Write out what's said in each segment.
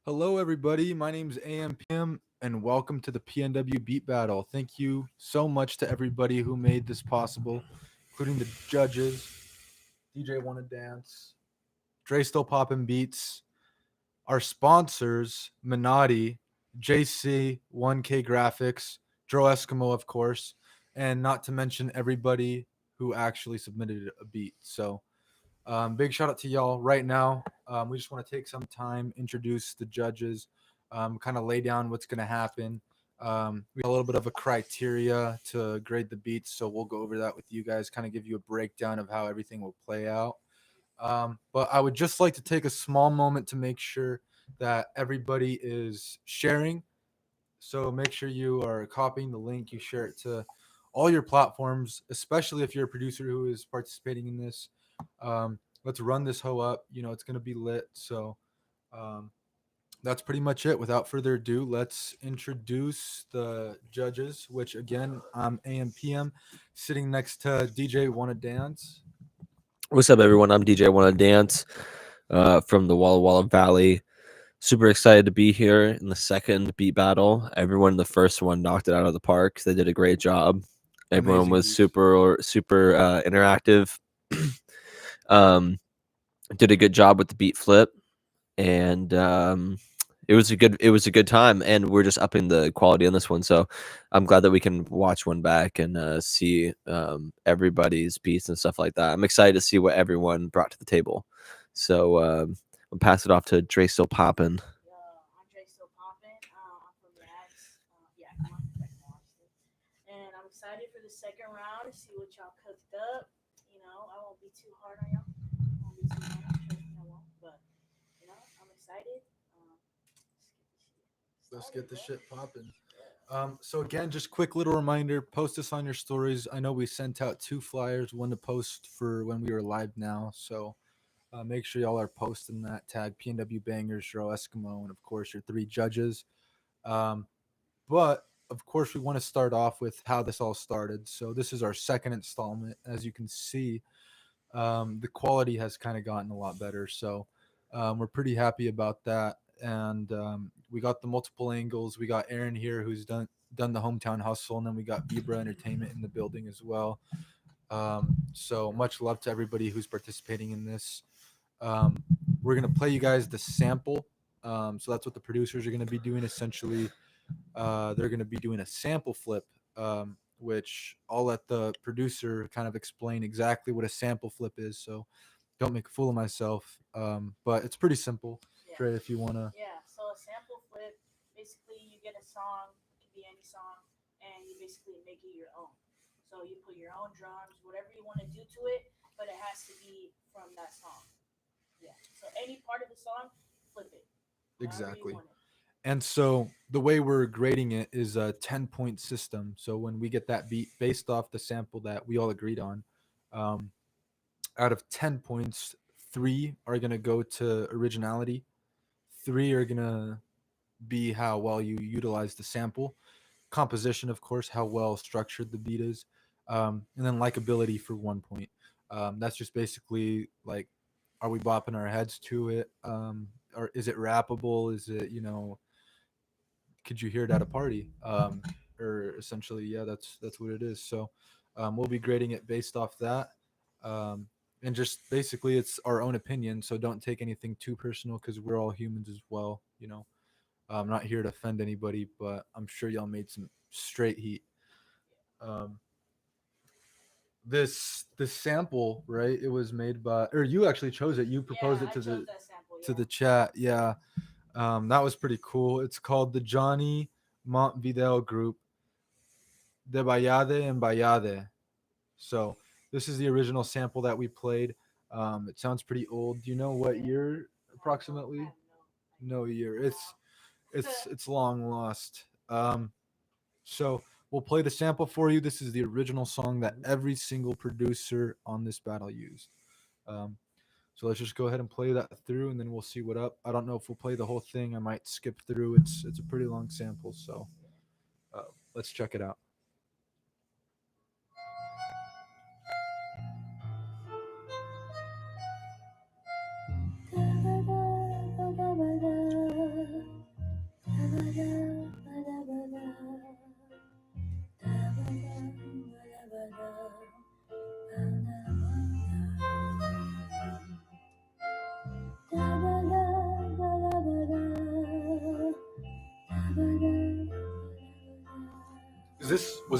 Hello, everybody. My name's AMPM, and welcome to the PNW Beat Battle. Thank you so much to everybody who made this possible, including the judges, DJ Wanna Dance, Dre Still Poppin' Beats, our sponsors, Minotti, JC, 1K Graphics, Dro Eskimo, of course, and not to mention everybody who actually submitted a beat. So, big shout out to y'all right now. We just want to take some time, introduce the judges, kind of lay down what's going to happen. We got a little bit of a criteria to grade the beats, so we'll go over that with you guys, kind of give you a breakdown of how everything will play out. But I would just like to take a small moment to make sure that everybody is sharing. So make sure you are copying the link, you share it to all your platforms, especially if you're a producer who is participating in this. Let's run this hoe up. It's going to be lit. So um, that's pretty much it. Without further ado, let's introduce the judges, which again, I'm AMPM sitting next to DJ Wanna Dance. What's up, everyone? I'm DJ Wanna Dance from the Walla Walla Valley. Super excited to be here in the second beat battle. Everyone in the first one knocked it out of the park. They did a great job. Everyone Amazing was beats. super interactive. Did a good job with the beat flip, and it was a good time. And we're just upping the quality on this one. So I'm glad that we can watch one back and see everybody's beats and stuff like that. I'm excited to see what everyone brought to the table. So I'll pass it off to Dre Still Poppin'. Andre still popping. I'm from Yax. Yeah, come on, back in Washington. And I'm excited for the second round to see what y'all cooked up. I won't be too hard on y'all. I won't be too hard on you. Trust me, I won't. But I'm excited. Let's get the Bro. shit popping. Yeah. So again, just quick little reminder: post this on your stories. I know we sent out two flyers, one to post for when we were live now. So make sure y'all are posting that. Tag PNW Bangers, Dro Eskimo, and of course your three judges. Um, but of course, we want to start off with how this all started. So this is our second installment. As you can see, the quality has kind of gotten a lot better. So we're pretty happy about that. And we got the multiple angles. We got Aaron here who's done the hometown hustle, and then we got Vibra Entertainment in the building as well. So much love to everybody who's participating in this. We're gonna play you guys the sample. So that's what the producers are gonna be doing essentially. They're gonna be doing a sample flip, which I'll let the producer kind of explain exactly what a sample flip is. So don't make a fool of myself. But it's pretty simple. Yeah. Trey, if you wanna. Yeah. So a sample flip, basically you get a song, it can be any song, and you basically make it your own. So you put your own drums, whatever you want to do to it, but it has to be from that song. Yeah. So any part of the song, flip it. However you Exactly. want it. And so the way we're grading it is a 10-point system. So when we get that beat based off the sample that we all agreed on, um, out of 10 points, three are going to go to originality, three are going to be how well you utilize the sample, composition, of course, how well structured the beat is, and then likability for 1 point. That's just basically like, are we bopping our heads to it? Or is it rappable? Is it, could you hear it at a party? Or essentially, yeah, that's what it is. So we'll be grading it based off that. And just basically, it's our own opinion. So don't take anything too personal because we're all humans as well. I'm not here to offend anybody, but I'm sure y'all made some straight heat. Um, this sample, right? It was made by, or you actually chose it. You proposed Yeah, it I to chose the that sample. to Yeah. the chat. Yeah, that was pretty cool. It's called the Johnny Montevideo Group, De Bayade and Bayade. So this is the original sample that we played. It sounds pretty old. Do you know what Yeah. year No, I approximately? have no No year. idea. It's it's No. it's long lost. So we'll play the sample for you. This is the original song that every single producer on this battle used. Um, so let's just go ahead and play that through, and then we'll see what up. I don't know if we'll play the whole thing. I might skip through. It's a pretty long sample, so uh, let's check it out.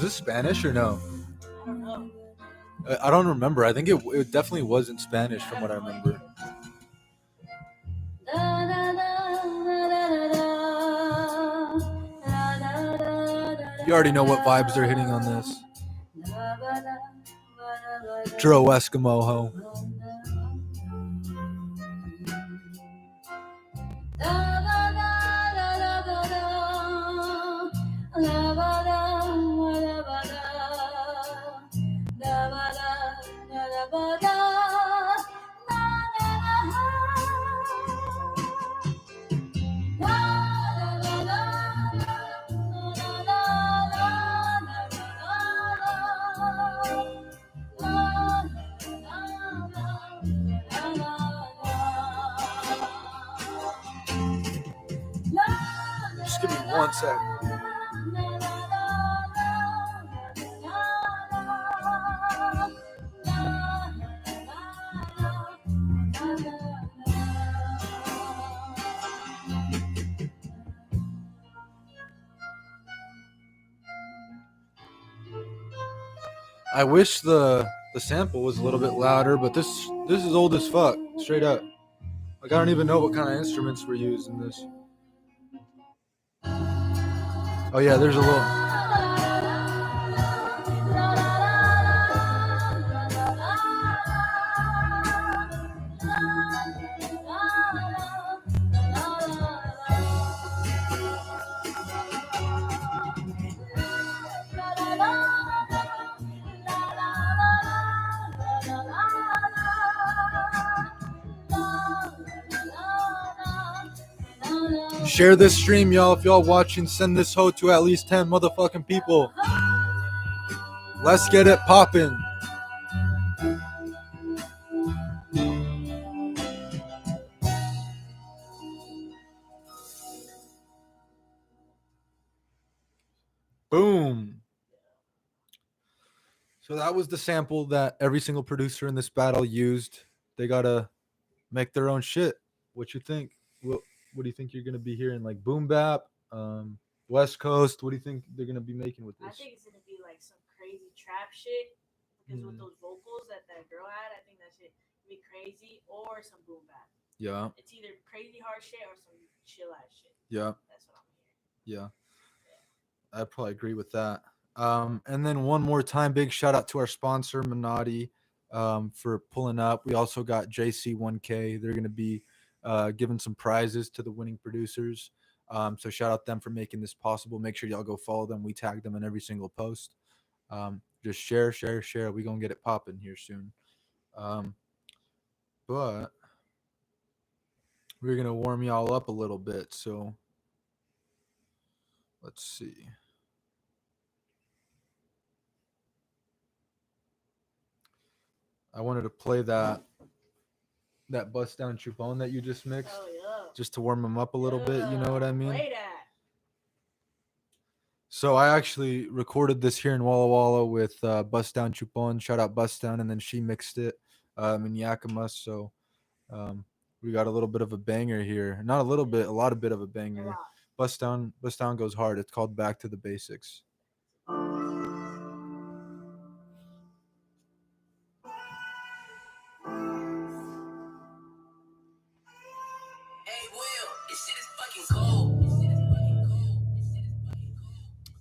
this Spanish or no? I don't know. I don't remember. I think it definitely was in Spanish from what I remember. You already know what vibes they're hitting on this. Dro Eskimo ho. Just give me 1 sec. I wish the sample was a little bit louder, but this is old as fuck, straight up. Like, I don't even know what kind of instruments were used in this. Oh yeah, there's a little. Share this stream, y'all. If y'all watching, send this hoe to at least 10 motherfucking people. Let's get it poppin'. Boom. So that was the sample that every single producer in this battle used. They gotta make their own shit. What you think? What do you think you're gonna be hearing? Like boom bap, West Coast. What do you think they're gonna be making with this? I think it's gonna be like some crazy trap shit because with those vocals that girl had, I think that shit would be crazy, or some boom bap. Yeah. It's either crazy hard shit or some chill ass shit. Yeah. That's what I'm hearing. Yeah. I'd probably agree with that. And then one more time, big shout out to our sponsor, Minotti, for pulling up. We also got JC1K. They're going to be giving some prizes to the winning producers. So shout out them for making this possible. Make sure y'all go follow them. We tag them in every single post. Just share. We're going to get it popping here soon. But we're going to warm y'all up a little bit. So let's see. I wanted to play that Bust Down Chupon that you just mixed. Oh, yeah. Just to warm them up a little bit, you know what I mean? Play that. So I actually recorded this here in Walla Walla with Bust Down Chupon. Shout out Bust Down, and then she mixed it in Yakima. So we got a little bit of a banger here. Not a little bit, a lot of a banger. Bust Down goes hard. It's called Back to the Basics.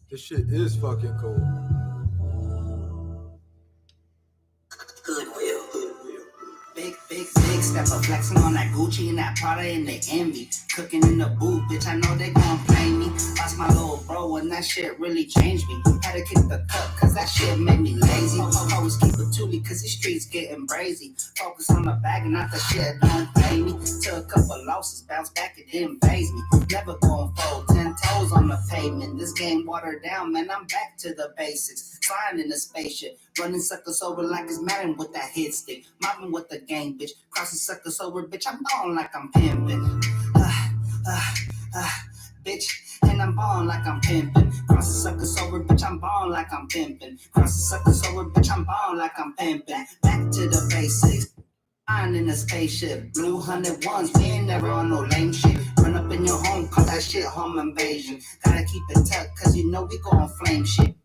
This shit is fucking cold. Goodwill. Big stepper flexing on that Gucci and that Prada and the envy. Cooking in the booth, bitch, I know they gon' play me. Lost my little bro and that shit really changed me. Had to kick the cup cause that shit made me lazy. Always keep it toolie cause these streets getting brazy. Focus on the bag and not the shit, don't pay me. Took a couple losses, bounce back, it didn't phase me. Never gon' fold, 10 toes on the pavement. This game watered down, man, I'm back to the basics. Flying in a spaceship, running suckers over like it's Madden with that hit stick. Mobbing with the gang, bitch. Crossing suckers over, bitch, I'm ballin' like I'm pimpin'. Bitch, and I'm ballin' like I'm pimpin'. Crossing suckers over, bitch, I'm ballin' like I'm pimpin'. Crossing suckers over, bitch, I'm ballin' like I'm pimpin'. Back to the basics. Flying in a spaceship, blue 101s, we ain't never on no lame shit. Run up in your home, call that shit home invasion. Gotta keep it tucked, cause you know we gon' flame shit.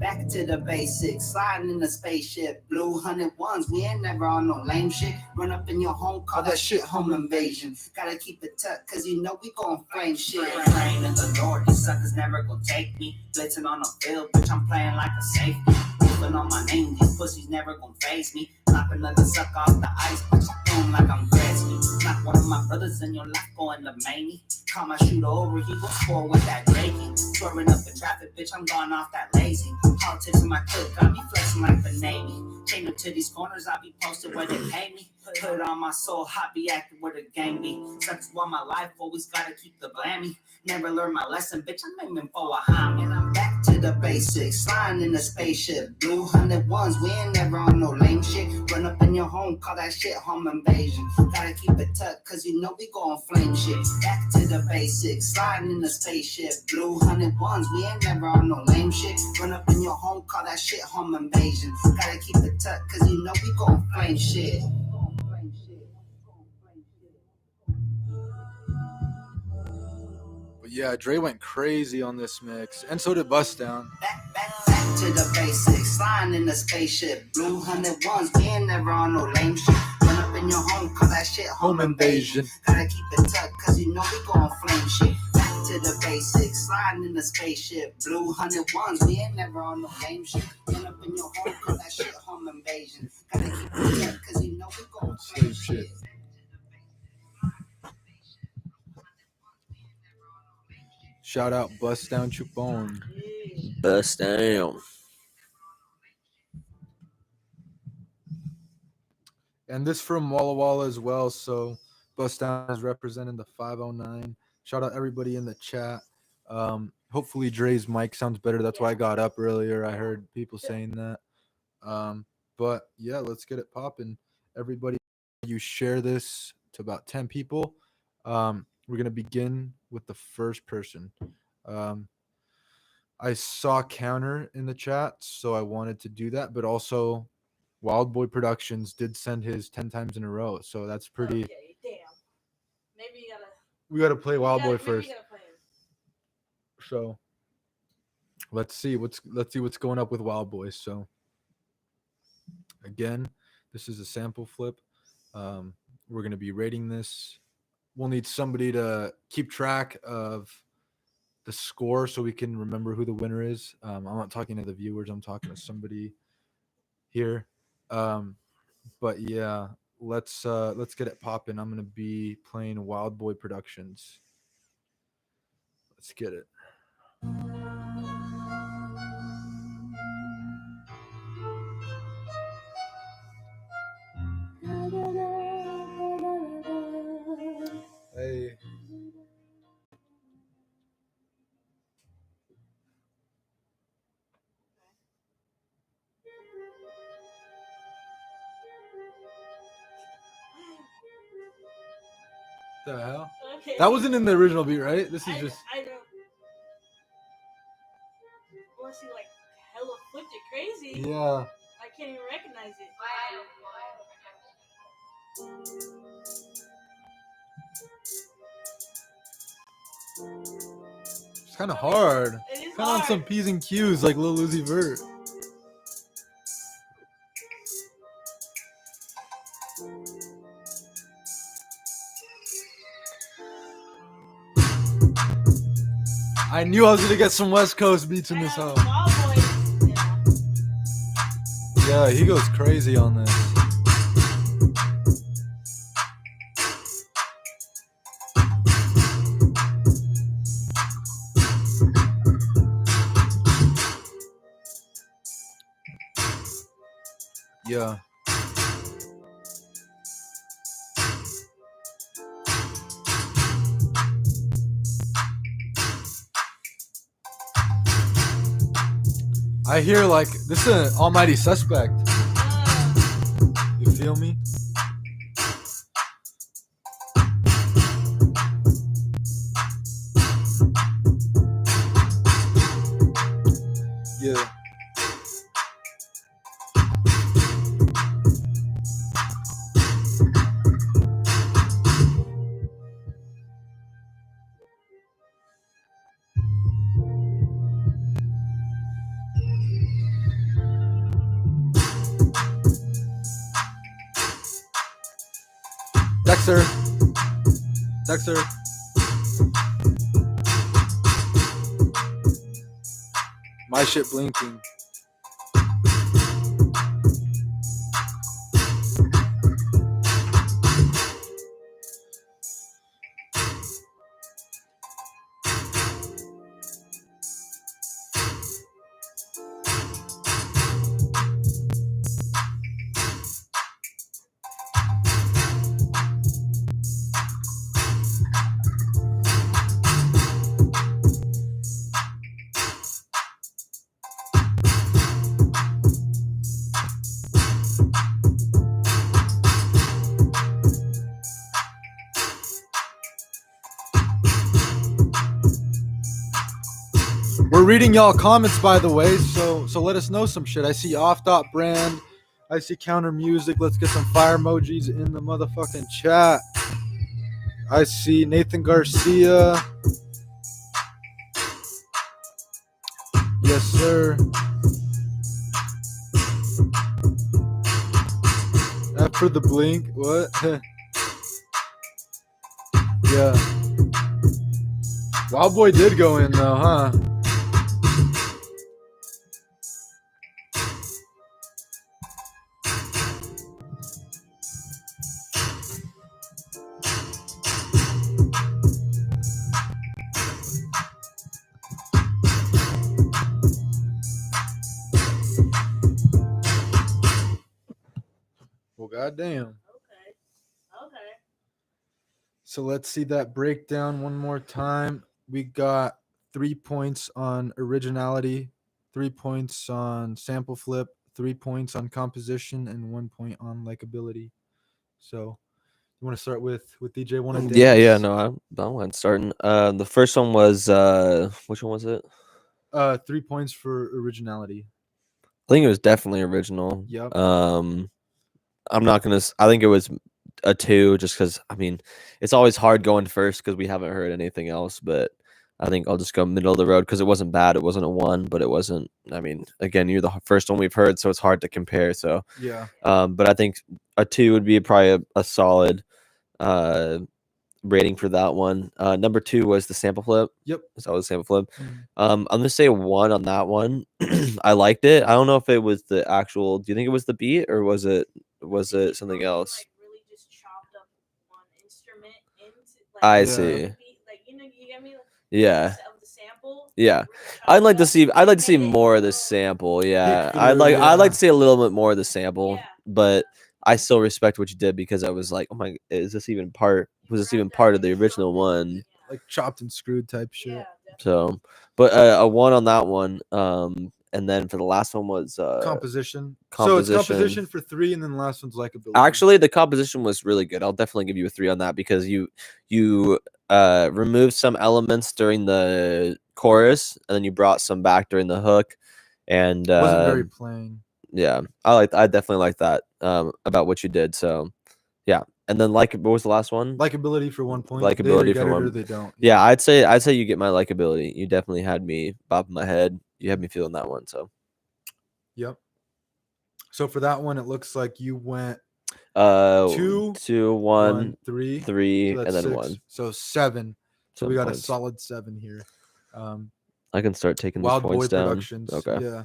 Back to the basics, sliding in the spaceship. Blue 101s, we ain't never on no lame shit. Run up in your home, call that shit home invasion. Gotta keep it tucked, cause you know we gon' flame shit. Praying in the Lord, these suckers never gon' take me. Blitzing on the field, bitch, I'm playing like a safety. Moving on my name, these pussies never gon' face me. Knock another suck off the ice, bitch, I'm doing like I'm Gretzky. Knock one of my brothers in your life going to Mamie. Call my shooter over, he gon' score with that Reagan. Swerving up in traffic, bitch, I'm going off that lazy. Politics in my clip, got me flexing like the Navy. Chain up to these corners, I be posted where they pay me. Put it on my soul, hot be acting where the gang be. Sucks want my life, always gotta keep the blammy. Never learned my lesson, bitch, I'm aiming for a homie. And I'm back to the basics, flying in a spaceship. Blue 101s, we ain't never on no lame shit. Run up in your home, call that shit home invasion. Gotta keep it tucked, cause you know we gon' flame shit. Back to the basics, sliding in a spaceship. Blue 101s, we ain't never on no lame shit. Run up in your home, call that shit home invasion. Gotta keep it tucked, cause you know we gon' flame shit. But yeah, Dre went crazy on this mix, and so did Bust Down. Back to the basics, flying in the spaceship. Blue 101s, we ain't never on no lame shit. Run up in your home, call that shit home invasion. Gotta keep it tucked, cause you know we gon' flame shit. Back to the basics, sliding in the spaceship. Blue 101s, we ain't never on no lame shit. Run up in your home, call that shit home invasion. Gotta keep it tucked, cause you know we gon' flame shit. Shout out Bust Down Chupon. Bust down. And this from Walla Walla as well. So Bust Down is representing the 509. Shout out everybody in the chat. Hopefully Dre's mic sounds better. That's why I got up earlier. I heard people saying that. But yeah, let's get it popping. Everybody, you share this to about 10 people. We're going to begin with the first person. I saw Counter in the chat, so I wanted to do that. But also, Wild Boy Productions did send his 10 times in a row. So that's pretty. Okay, damn. Maybe you gotta. We got to play Wild Boy Maybe first. you gotta play him. So let's see what's going up with Wild Boys. So again, this is a sample flip. We're going to be rating this. We'll need somebody to keep track of the score so we can remember who the winner is. I'm not talking to the viewers. I'm talking to somebody here. But yeah, let's get it popping. I'm going to be playing Wild Boy Productions. Let's get it. Hey. The hell? Okay. That wasn't in the original beat, right? This is just. I don't. Unless he like hella flipped it crazy. Yeah. I can't even recognize it. It's kind of hard. It is Kind of on hard. some P's and Q's like Lil Uzi Vert. I knew I was gonna get some West Coast beats in this house. Wild Boy. Yeah, he goes crazy on this. Yeah. I hear like this is an Almighty Suspect. You feel me? Yeah. Dexter. Dexter. My shit blinking. We're reading y'all comments, by the way, so let us know some shit. I see Off.brand. I see Counter Music. Let's get some fire emojis in the motherfucking chat. I see Nathan Garcia. Yes, sir. After the blink, what? Yeah. Wild Boy did go in though, huh? Well, goddamn. Okay. So let's see that breakdown one more time. We got 3 points on originality, 3 points on sample flip, 3 points on composition, and 1 point on likability. So you want to start with DJ One and Yeah. No, I don't mind starting. The first one was which one was it? 3 points for originality. I think it was definitely original. Yep. I'm not gonna. I think it was a 2, just because. I mean, it's always hard going first because we haven't heard anything else. But I think I'll just go middle of the road because it wasn't bad. It wasn't a 1, but it wasn't. I mean, again, you're the first one we've heard, so it's hard to compare. So, Yeah. but I think a 2 would be probably a solid rating for that one. Number 2 was the sample flip. Yep. So that was sample flip. Mhm. I'm gonna say a 1 on that one. I liked it. I don't know if it was the actual. Do you think it was the beat or was it something else? Like really just chopped up one instrument into like I Yeah. see. like you get me? Like, Yeah. of the sample. Yeah. Really I'd chopped like to up see. I'd like to see and made it more of the more- sample. Yeah. through, I'd like yeah. to see a little bit more of the sample. Yeah. But I still respect what you did because I was like, oh my, is this even part? Was this even part of the original one? Like chopped and screwed type shit. Yeah, So, but a 1 on that one. And then for the last one was Composition. So it's composition. composition for 3, and then the last one's likability. Actually, the composition was really good. I'll definitely give you a 3 on that because you removed some elements during the chorus and then you brought some back during the hook, and wasn't very plain. yeah, I definitely like that about what you did. So yeah, and then what was the last one? Likability for 1 point. Likability They either for get it or 1. they don't. Yeah, I'd say you get my likability. You definitely had me bobbing my head. You had me feeling that one. So Yep. So for that one, it looks like you went 2, 1, 1, 3, 3, so and that's then 6. 1. So 7. So we 7 got points. a solid 7 here. I can start taking these Wild Boy points down. Productions. Okay. Yeah.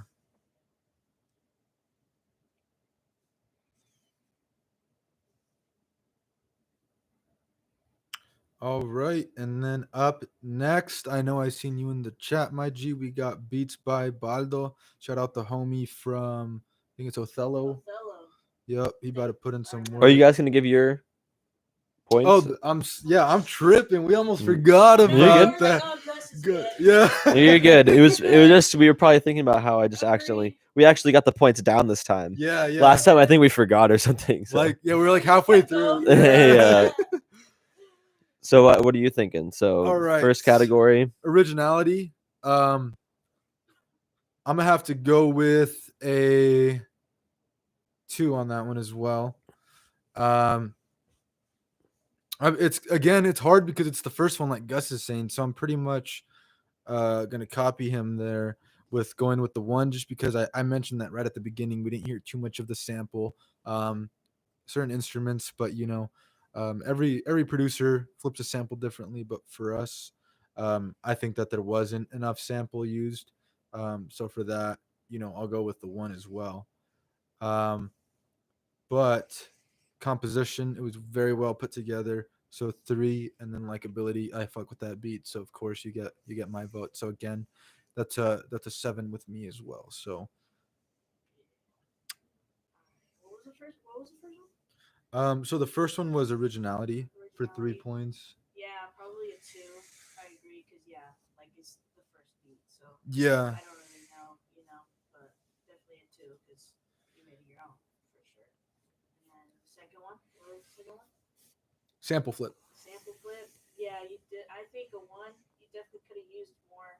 All right, and then up next, I know I seen you in the chat, my G. We got Beats by Baldo. Shout out the homie from, I think it's Othello. Yep, he about to put in some work. Are you guys gonna give your points? Oh, I'm tripping. We almost forgot You're about good. that. Good. Yeah. You're good. It was just we were probably thinking about how we actually got the points down this time. Yeah. Last time I think we forgot or something. So. Like, yeah, we were like halfway through. Yeah. So what are you thinking? So All right. first category. Originality. I'm gonna have to go with a 2 on that one as well. It's hard because it's the first one, like Gus is saying, so I'm pretty much gonna copy him there with going with the 1, just because I mentioned that right at the beginning. We didn't hear too much of the sample, certain instruments, but Every producer flips a sample differently, but for us, I think that there wasn't enough sample used. So for that, I'll go with the 1 as well. Um, but composition, it was very well put together. So 3, and then likability, I fuck with that beat. So of course you get my vote. So again, that's a 7 with me as well. So What was the first one? so the first one was originality for 3 Originality. points. Yeah, probably a 2. I agree, because yeah, like it's the first beat, so Yeah, I don't really know, but definitely a 2 because you made it your own for sure. And then the second one, what was the second one? sample flip. Sample flip. Yeah, you did. I think a 1. You definitely could have used more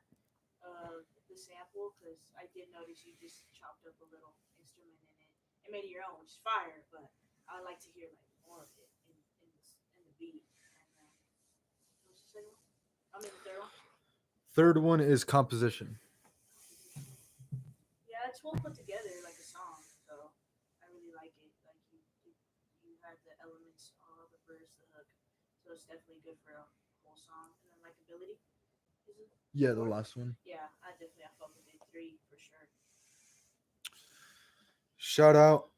of the sample, because I did notice you just chopped up a little instrument in it and made it your own, which is fire. But I would like to hear like more of it in the beat. And what was the second one? I mean the third one. Third one is composition. Yeah, it's well put together like a song, so I really like it. Like you had the elements, all the verse, the hook, so it's definitely good for a whole song. And then likability, is it? Yeah, the last one. Yeah, I fuck with it. 3 for sure. Shout out.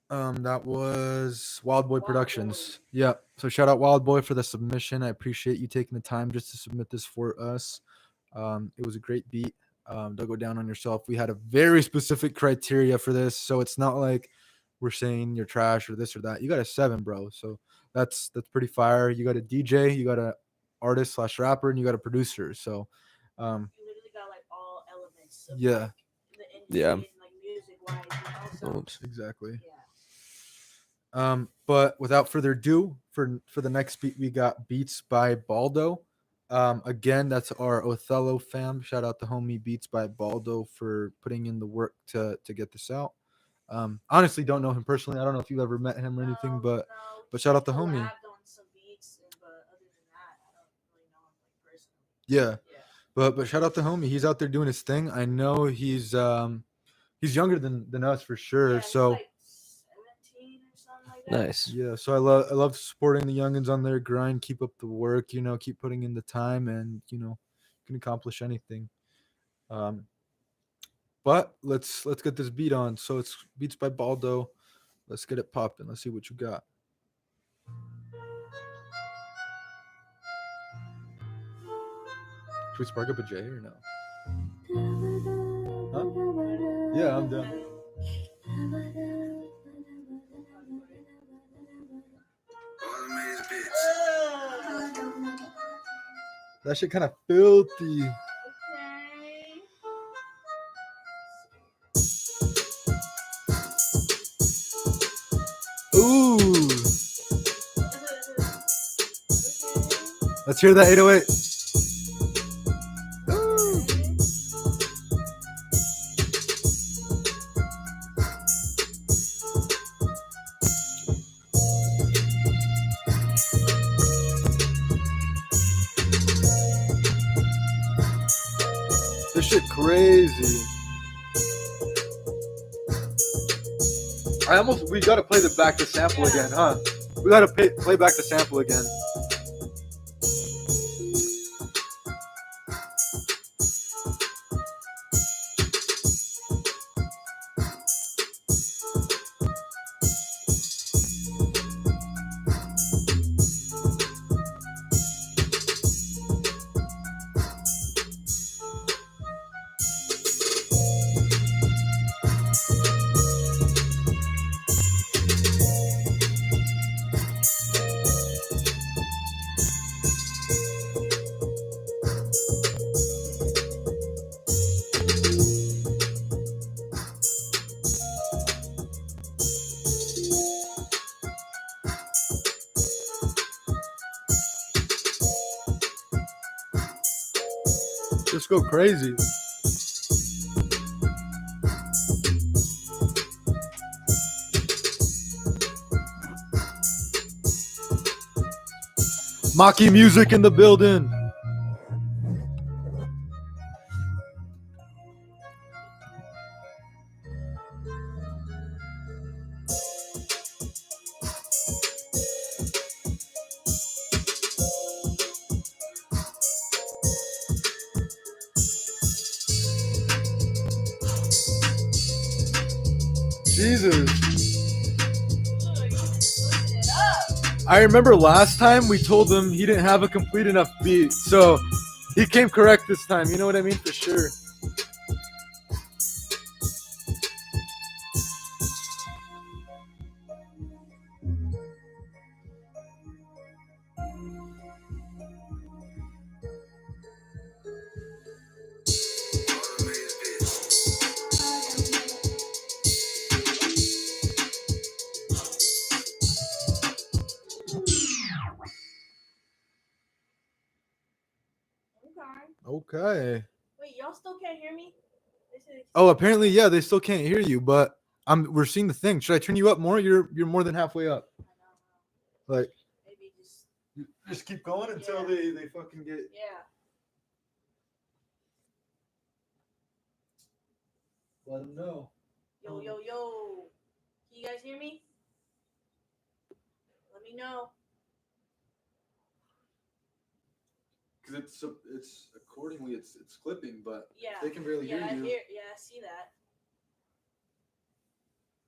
That was Wild Boy Wild Productions. Boy. Yeah. So shout out Wild Boy for the submission. I appreciate you taking the time just to submit this for us. It was a great beat. Don't go down on yourself. We had a very specific criteria for this, so it's not like we're saying you're trash or this or that. You got a 7, bro. So that's pretty fire. You got a DJ, you got a artist / rapper, and you got a producer. So You literally got like all elements of yeah, like, the industry Yeah. and like music wise, so Oops. exactly. yeah. But without further ado, for the next beat, we got Beats by Baldo. Again, that's our Othello fam. Shout out to homie Beats by Baldo for putting in the work to get this out. Honestly, don't know him personally. I don't know if you've ever met him or anything, but shout out to homie. Collabed on some beats, but other than that, I don't really know him like personally. Yeah, Yeah. but shout out to homie. He's out there doing his thing. I know he's younger than us for sure. Yeah, he's So like 17 or something like that. Nice. yeah, so I love supporting the youngins on their grind. Keep up the work, keep putting in the time, and you can accomplish anything. But let's get this beat on. So it's Beats by Baldo. Let's get it popping. Let's see what you got. Should we spark up a J or no? Huh? Yeah, I'm done. That shit kind of filthy. Okay. Ooh. Let's hear that 808. This shit crazy. We gotta play the back to sample again, huh? We gotta play back the sample again. Just go crazy. Maki music in the building. Jesus. Look, you listen it up. I remember last time we told him he didn't have a complete enough beat, so he came correct this time. You know what I mean? For sure. Okay. Okay. Wait, y'all still can't hear me? They said they- Oh, apparently, yeah, they still can't hear you, but we're seeing the thing. Should I turn you up more? You're more than halfway up. I know. Like, Maybe just keep going until Yeah. they fucking get. yeah. Let them know. Yo, yo, yo. Can you guys hear me? Let me know. Because it's accordingly it's clipping, but Yeah. they can barely Yeah, hear you. Yeah, I see that.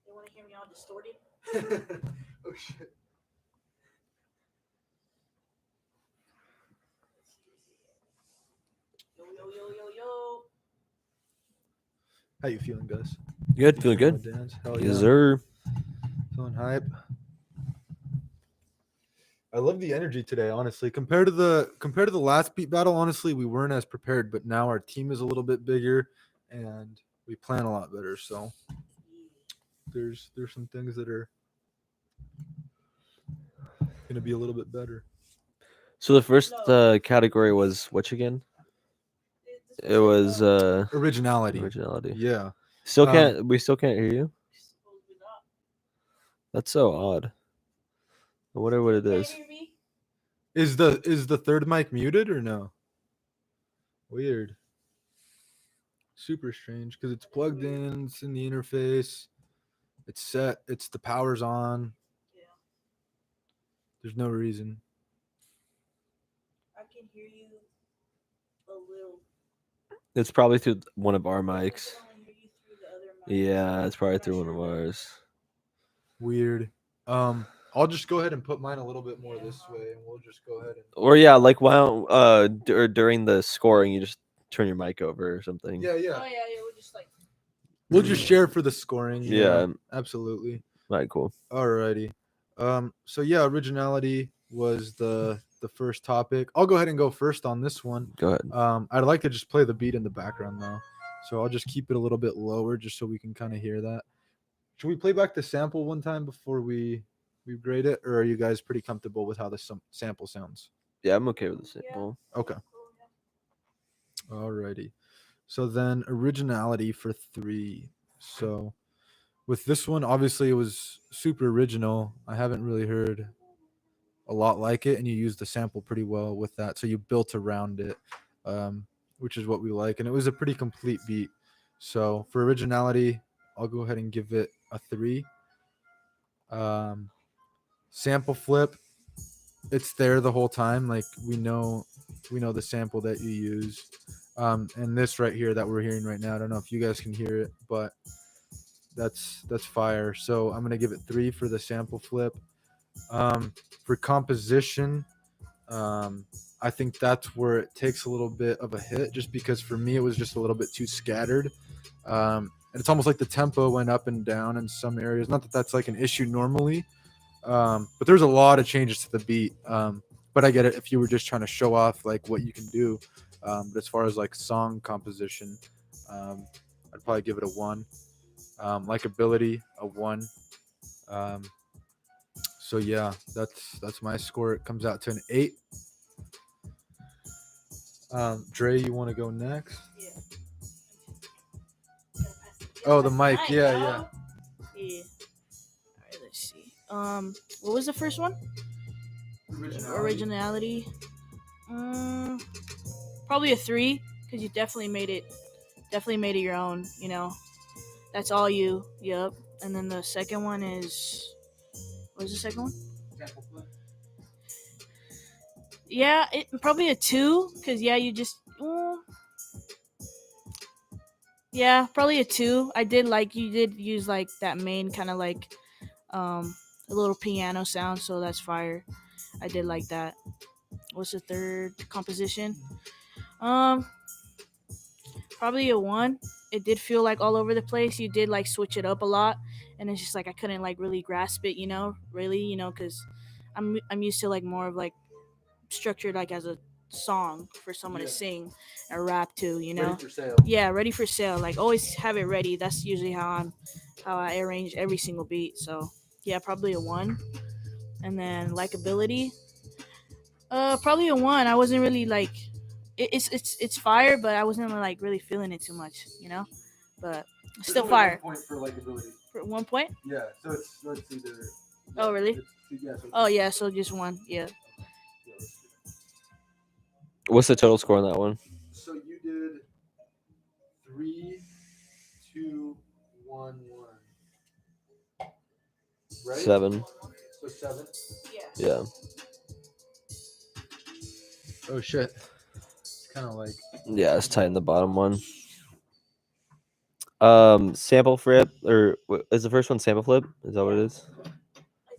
They want to hear me all distorted? Oh shit. Yo, yo, yo, yo, yo. How you feeling, guys? Good, You feeling good. Dance? Hell Yes, yeah. sir. Feeling hype. I love the energy today, honestly. Compared to the last beat battle, honestly, we weren't as prepared, but now our team is a little bit bigger and we plan a lot better. So there's some things that are gonna be a little bit better. So the first No. category was which again? This It was Originality. originality. Yeah. Still can't we still can't hear you? Supposedly not. That's so odd. I wonder what it Can't is. hear me? Is the third mic muted or no? Weird. Super strange because it's plugged in, it's in the interface, it's set, it's the power's on. Yeah. There's no reason. I can hear you a little. It's probably through one of our I mics. can only hear you through the other mic. Yeah, it's probably I'm not through one sure of though. ours. Weird. I'll just go ahead and put mine a little bit more this way, and we'll just go ahead and. Or yeah, like while during the scoring, you just turn your mic over or something. Yeah, Oh yeah. yeah, it would just like. We'll just share for the scoring. Yeah. Absolutely. Right, cool. Alrighty. So yeah, originality was the first topic. I'll go ahead and go first on this one. Go ahead. I'd like to just play the beat in the background though, so I'll just keep it a little bit lower just so we can kind of hear that. Should we play back the sample one time before we grade it, or are you guys pretty comfortable with how the sample sounds? Yeah, I'm okay with the Yeah. sample. Okay. Cool, yeah. Alrighty. So then originality for 3. So with this one, obviously it was super original. I haven't really heard a lot like it, and you used the sample pretty well with that. So you built around it, which is what we like. And it was a pretty complete beat. So for originality, I'll go ahead and give it a 3. Sample flip, it's there the whole time. Like we know the sample that you used. And this right here that we're hearing right now, I don't know if you guys can hear it, but that's fire. So I'm gonna give it 3 for the sample flip. For composition, I think that's where it takes a little bit of a hit, just because for me it was just a little bit too scattered. And it's almost like the tempo went up and down in some areas. Not that that's like an issue normally, but there's a lot of changes to the beat. But I get it if you were just trying to show off like what you can do. But as far as like song composition, I'd probably give it a 1. Likability, a 1. So yeah, that's my score. It comes out to an 8. Dre, you want to go next? Yeah. Oh, the mic. Yeah, yeah. Yeah. All right, let's see. What was the first one? Originality. Probably a 3 because you definitely made it your own. You know, that's all you. Yep. And then the second one is. What was the second one? Yeah, it probably a 2 because yeah, you just. Yeah, probably a 2. I did like you did use like that main kind of like a little piano sound, so that's fire. I did like that. What's the third composition? Um, Probably a 1. It did feel like all over the place. You did like switch it up a lot, and it's just like I couldn't like really grasp it, really, because I'm used to like more of like structured like as a song for someone to Yeah. sing or rap to, Ready for sale. Yeah, ready for sale. Like always have it ready. That's usually how I arrange every single beat. So yeah, probably a 1. And then likability, probably a 1. I wasn't really like it's fire, but I wasn't like really feeling it too much, But still There's only fire. 1 point for likability. For 1 point? Yeah, so it's either. Oh, really? Yeah, so Oh yeah, so just 1. Yeah. yeah, let's do it. What's the total score on that one? So you did 3, 2, 1, 1. Right? 7. So 7. Yeah. Yeah. Oh shit. It's kind of like. Yeah, it's tight in the bottom one. Sample flip, or is the first one sample flip? Is that what it is? I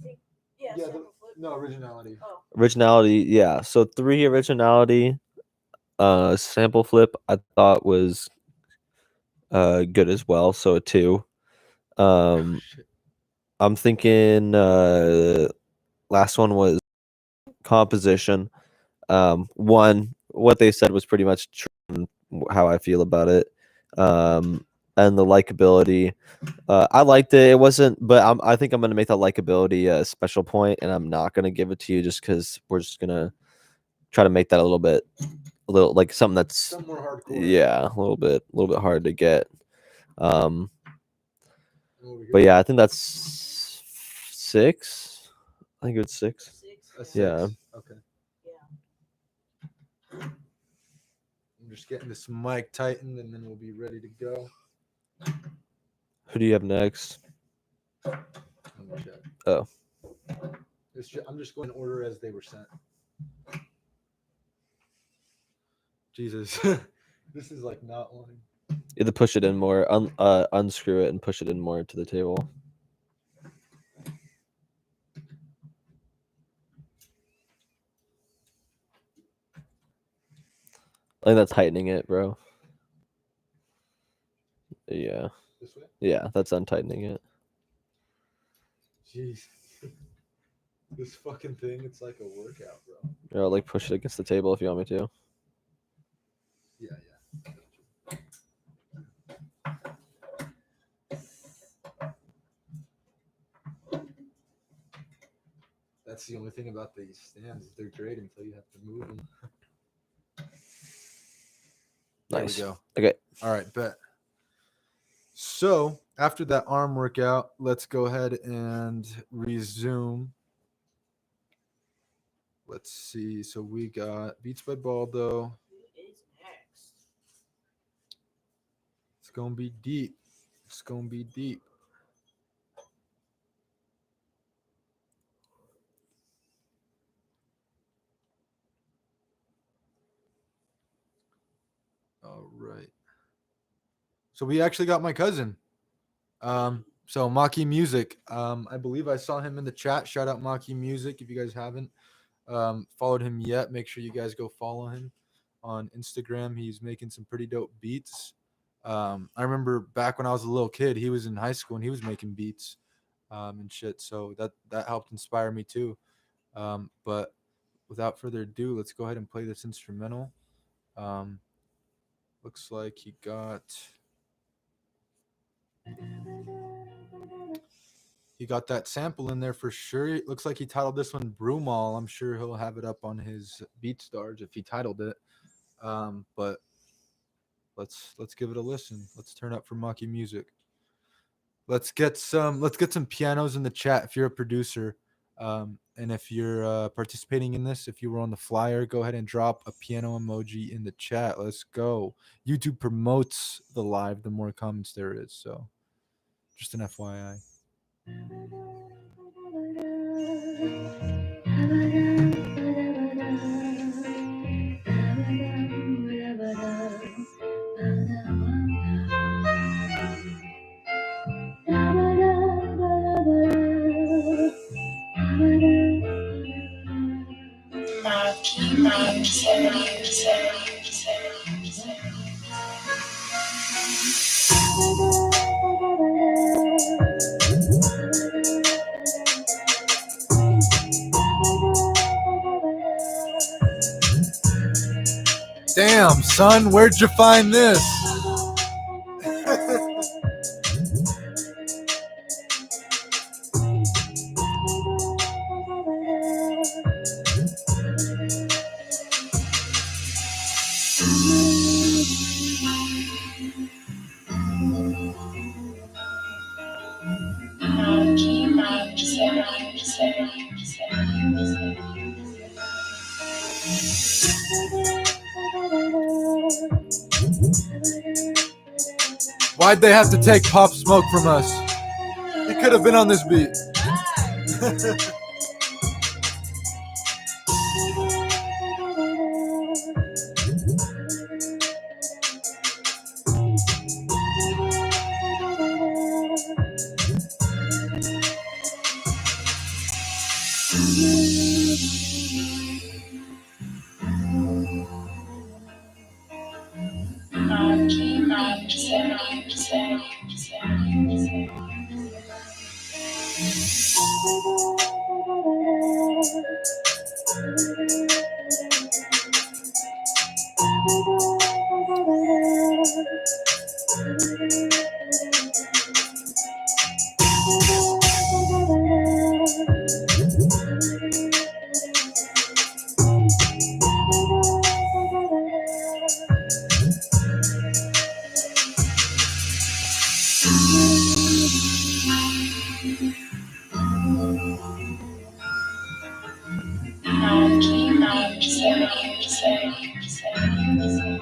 think yeah. Yeah, sample flip. no originality. Oh. Originality, yeah. So 3 originality, sample flip I thought was good as well. So a 2. Shit. I'm thinking last one was composition. 1, what they said was pretty much true in how I feel about it. And the likability, I liked it. It wasn't, but I think I'm gonna make that likability a special point, and I'm not gonna give it to you just because we're just gonna try to make that a little like something that's Some more hardcore. yeah, a little bit hard to get. Over here. But yeah, I think that's 6. I think it's 6. 6. A 6. Yeah. Okay. Yeah. I'm just getting this mic tightened, and then we'll be ready to go. Who do you have next? Let me check. Oh. I'm just going in order as they were sent. Jesus, this is like not wanting. Either push it in more, unscrew it and push it in more to the table. I think that's tightening it, bro. Yeah. This way. Yeah, that's untightening it. Jeez, this fucking thing, it's like a workout, bro. Or like push it against the table if you want me to. Yeah. That's the only thing about these stands. They're great until you have to move them. Nice. There we go. Okay. All right, bet. So after that arm workout, let's go ahead and resume. Let's see. So we got Beats by Baldo. Who is next? It's gonna be deep. It's gonna be deep. All right. So we actually got my cousin. So Maki Music. I believe I saw him in the chat. Shout out Maki Music. If you guys haven't followed him yet, make sure you guys go follow him on Instagram. He's making some pretty dope beats. I remember back when I was a little kid, he was in high school and he was making beats and shit. So that helped inspire me too. But without further ado, let's go ahead and play this instrumental. Looks like he got that sample in there for sure. It looks like he titled this one Broomall. I'm sure he'll have it up on his BeatStars if he titled it. But let's give it a listen. Let's turn up for Maki Music. Let's get some pianos in the chat if you're a producer. And if you're participating in this, if you were on the flyer, go ahead and drop a piano emoji in the chat. Let's go. YouTube promotes the live the more comments there is. So just an FYI. Damn, son, where'd you find this? Why'd they have to take Pop Smoke from us? He could have been on this beat.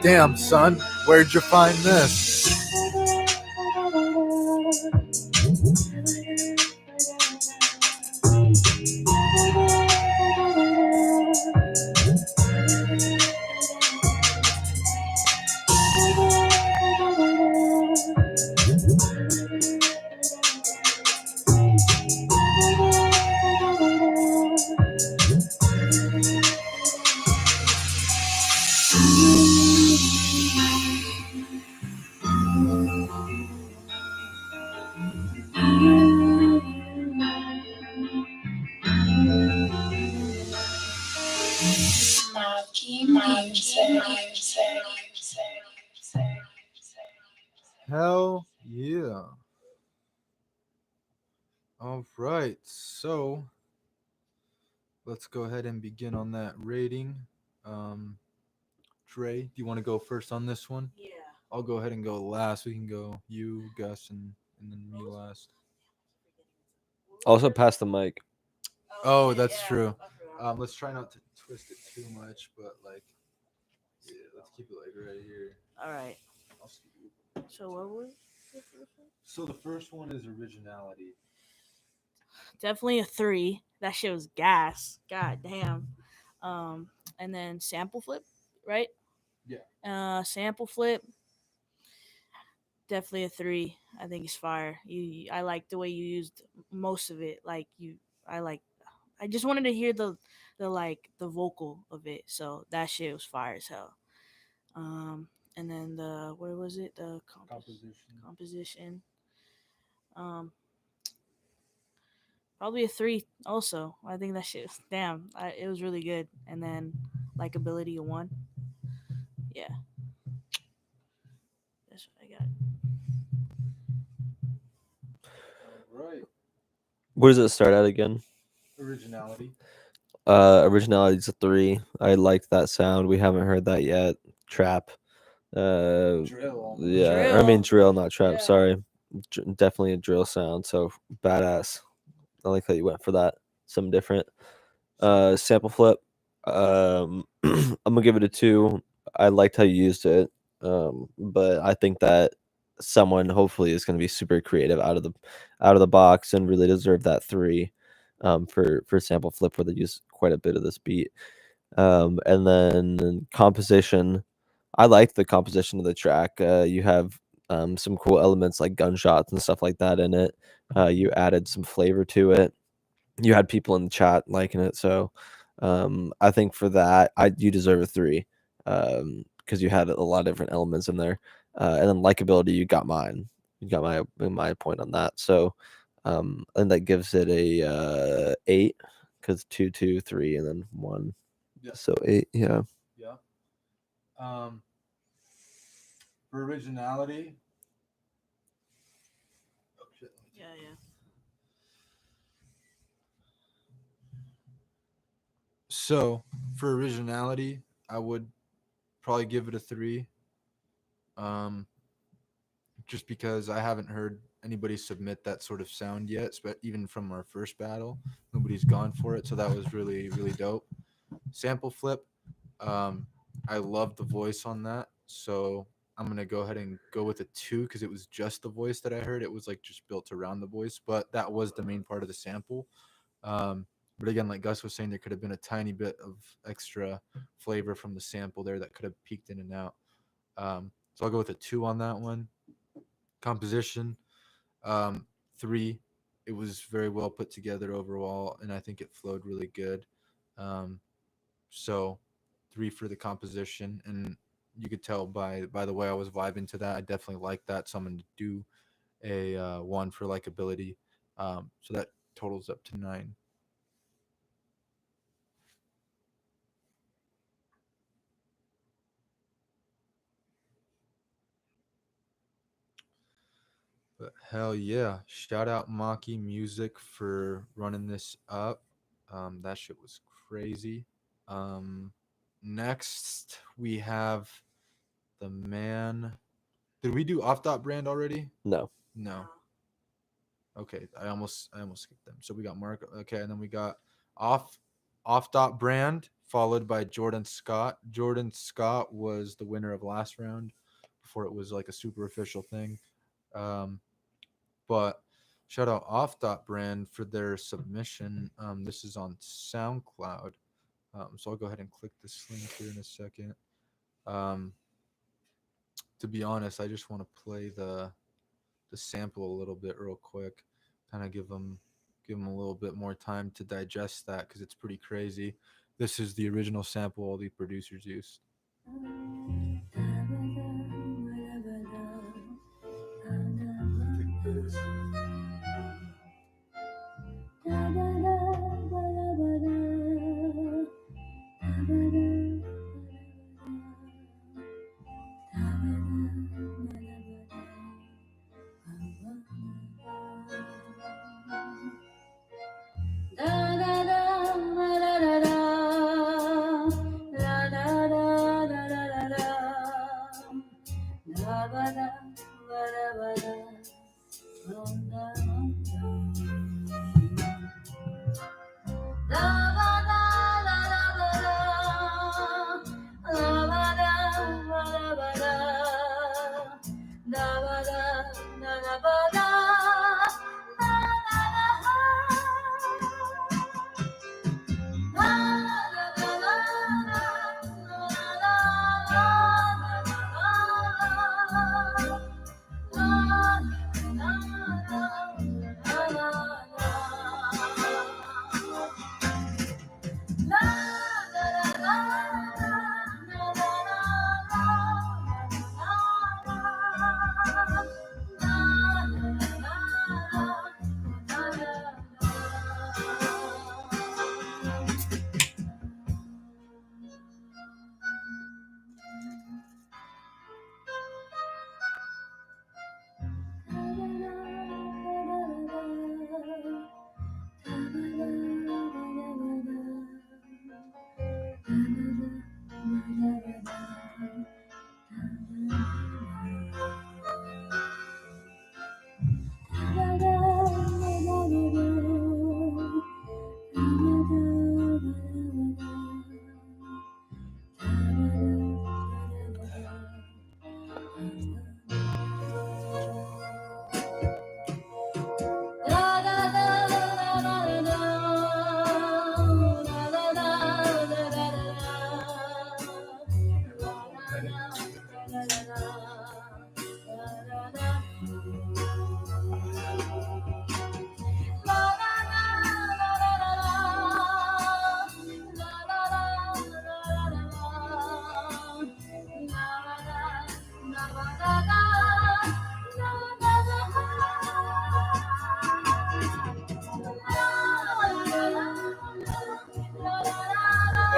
Damn, son, where'd you find this? Hell yeah. All right, so let's go ahead and begin on that rating. Dre, do you want to go first on this one? Yeah. I'll go ahead and go last. We can go you, Gus, and then me last. Also, pass the mic. Oh, Okay, that's yeah, true. I forgot. Let's try not to twist it too much, but like, yeah, let's keep it like right here. All right. I'll scoot. So what was the first one? So the first one is originality. Definitely a 3. That shit was gas. God damn. And then sample flip, right? Yeah. Sample flip. Definitely a 3. I think it's fire. I like the way you used most of it. I just wanted to hear the vocal of it. So that shit was fire as hell. And then what was it? The composition. Probably a 3 also. I think that shit was, it was really good. And then likability a 1. Yeah. That's what I got. All right. Where does it start at again? Originality. Originality's a 3. I liked that sound. We haven't heard that yet. Trap. Drill. Yeah, I mean drill, not trap. Yeah. Sorry, definitely a drill sound. So badass. I like that you went for that. Something different. Sample flip. I'm gonna give it a 2. I liked how you used it. But I think that someone hopefully is going to be super creative out of the box and really deserve that 3. For sample flip, where they use quite a bit of this beat. And then composition. I like the composition of the track. You have some cool elements like gunshots and stuff like that in it. You added some flavor to it. You had people in the chat liking it, so I think for that, you deserve a 3 because you had a lot of different elements in there. And then likability, you got mine. You got my point on that. So and that gives it a 8 because 2, 2, 3, and then 1. Yeah. So 8, yeah. Yeah. For originality. Oh, shit. Yeah, yeah. So for originality, I would probably give it a 3. Just because I haven't heard anybody submit that sort of sound yet, but even from our first battle, nobody's gone for it. So that was really, really dope. Sample flip. I love the voice on that. So I'm gonna go ahead and go with a 2 because it was just the voice that I heard. It was like just built around the voice, but that was the main part of the sample. But again, like Gus was saying, there could have been a tiny bit of extra flavor from the sample there that could have peeked in and out. So I'll go with a 2 on that one. Composition, 3. It was very well put together overall, and I think it flowed really good. So 3 for the composition, and you could tell by the way I was vibing to that, I definitely like that. So I'm going to do a 1 for likability. So that totals up to 9. But hell yeah. Shout out Maki Music for running this up. That shit was crazy. Next we have the man. Did we do Off.brand already? No. No. Okay, I almost skipped them. So we got Mark. Okay, and then we got Off.brand followed by Jordan Scott. Jordan Scott was the winner of last round before it was like a super official thing. But shout out Off.brand for their submission. This is on SoundCloud. So I'll go ahead and click this link here in a second. To be honest, I just want to play the sample a little bit real quick, kind of give them a little bit more time to digest that because it's pretty crazy. This is the original sample all the producers used.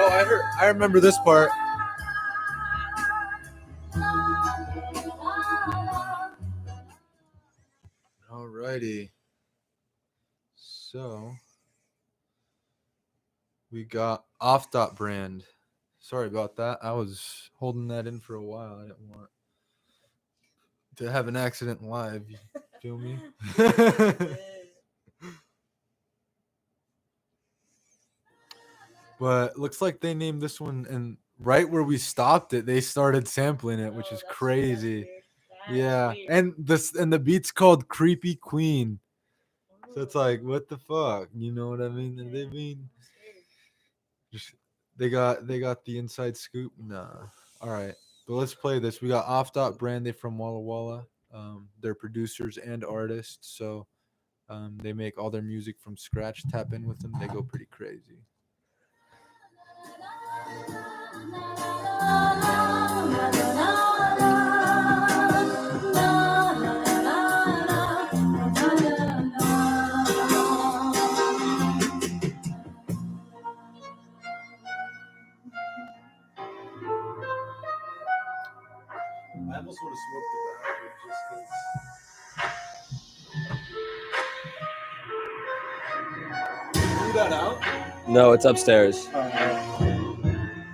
I remember this part. Alrighty. So we got Off.brand. Sorry about that. I was holding that in for a while. I didn't want to have an accident live. You feel me? But looks like they named this one, and right where we stopped it, they started sampling it, which is crazy. Yeah, and the beat's called Creepy Queen. So it's like, what the fuck? You know what I mean? And they mean just they got the inside scoop. Nah. All right. But let's play this. We got Off.brand. They from Walla Walla. They're producers and artists, so they make all their music from scratch. Tap in with them. They go pretty crazy. I almost want to smoke the battery just because. Threw that out? No, it's upstairs.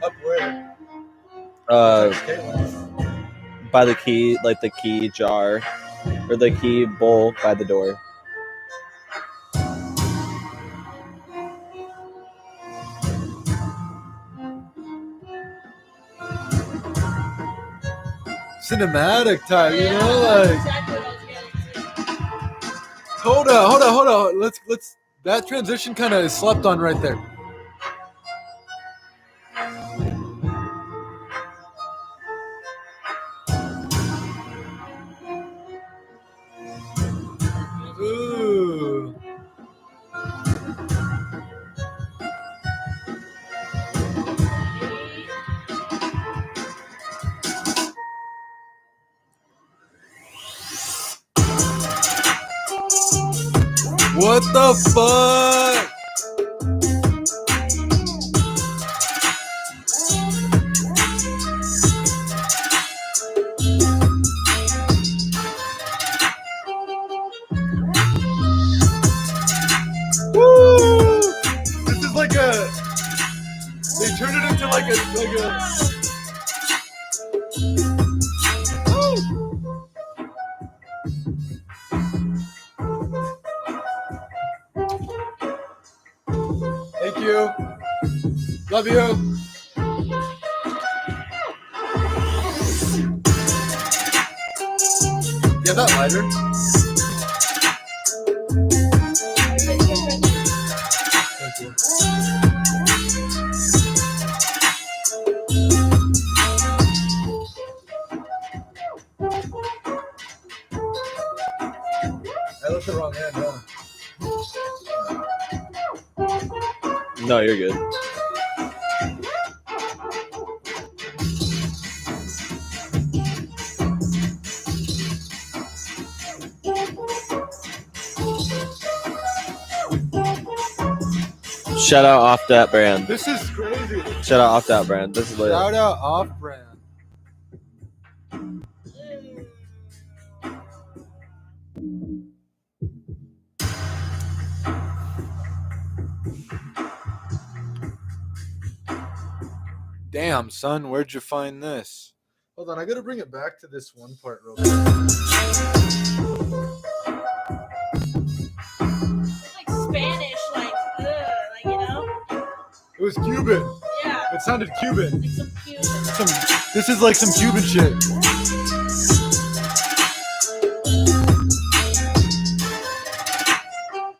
Up where? By the key, like the key jar, or the key bowl by the door. Cinematic type, you know, like. Hold on. Let's. That transition kind of slept on right there. Ooh. What the fuck? Woo! This is like a. They turned it into like a. Thank you. Love you. Yeah, that lighter. Thank you. I left the wrong hand, huh? No, you're good. Shout out Off.brand. This is crazy. Shout out Off.brand. This is lit. Shout out Off.brand. Damn, son, where'd you find this? Hold on, I gotta bring it back to this one part real quick. It's like Spanish, like you know? It was Cuban. Yeah. It sounded Cuban. Like some Cuban. This is like some Cuban shit.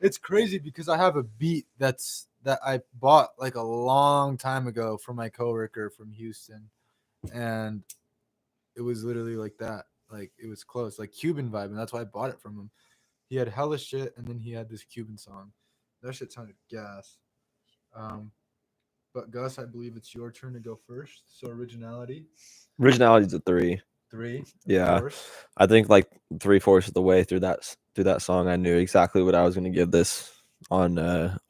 It's crazy because I have a beat that I bought like a long time ago from my coworker from Houston, and it was literally like that. Like it was close, like Cuban vibe, and that's why I bought it from him. He had hella shit, and then he had this Cuban song. That shit sounded gas. But Gus, I believe it's your turn to go first. So originality. Originality's a 3. 3. Yeah. 4. I think like 3/4 of the way through that song, I knew exactly what I was gonna give this on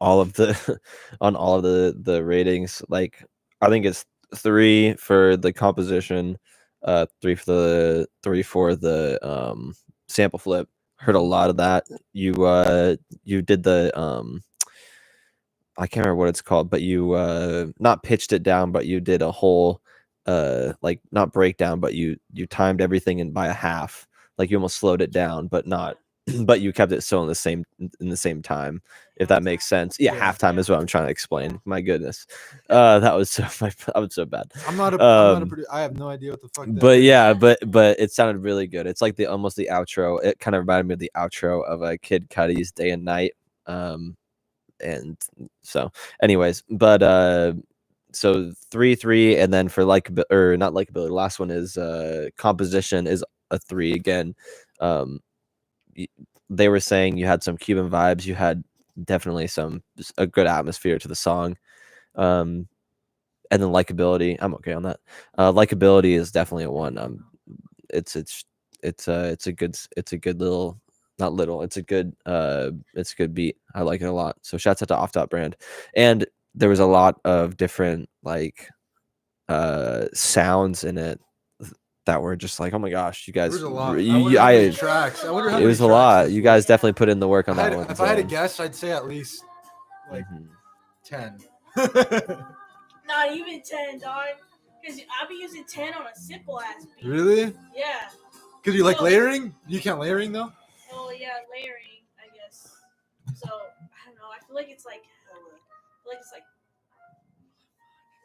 all of the on all of the ratings. Like I think it's 3 for the composition, 3 for the sample flip. Heard a lot of that. You did the I can't remember what it's called, but you not pitched it down, but you did a whole like not breakdown, but you timed everything in by a half. Like you almost slowed it down, but not but you kept it still in the same time, if that makes sense. Yeah, Yeah. halftime is what I'm trying to explain. My goodness. That was so I was so bad. I'm not a producer. I have no idea what the fuck that But is. yeah, but it sounded really good. It's like almost the outro. It kind of reminded me of the outro of a Kid Cudi's Day and Night. And so anyways, but so 3 and then for not likability, last one is composition is a 3 again. They were saying you had some Cuban vibes, you had definitely a good atmosphere to the song. And then likability, I'm okay on that. Likability is definitely a 1. It's a good little, not little, it's a good beat. I like it a lot. So shouts out to Off.brand. And there was a lot of different like sounds in it that were just like, oh my gosh, you guys, There was a lot. I wonder how many tracks. I wonder how it many was a tracks lot. this You was. guys definitely put in the work on that one. If I had to guess, I'd say at least like Mhm. 10. Not even 10, dog. Because I'll be using 10 on a simple ass beat. Really? Yeah. Because you like layering? You can't layering though? Oh yeah, layering, I guess. So I don't know. I feel like it's like hella. I feel like it's like.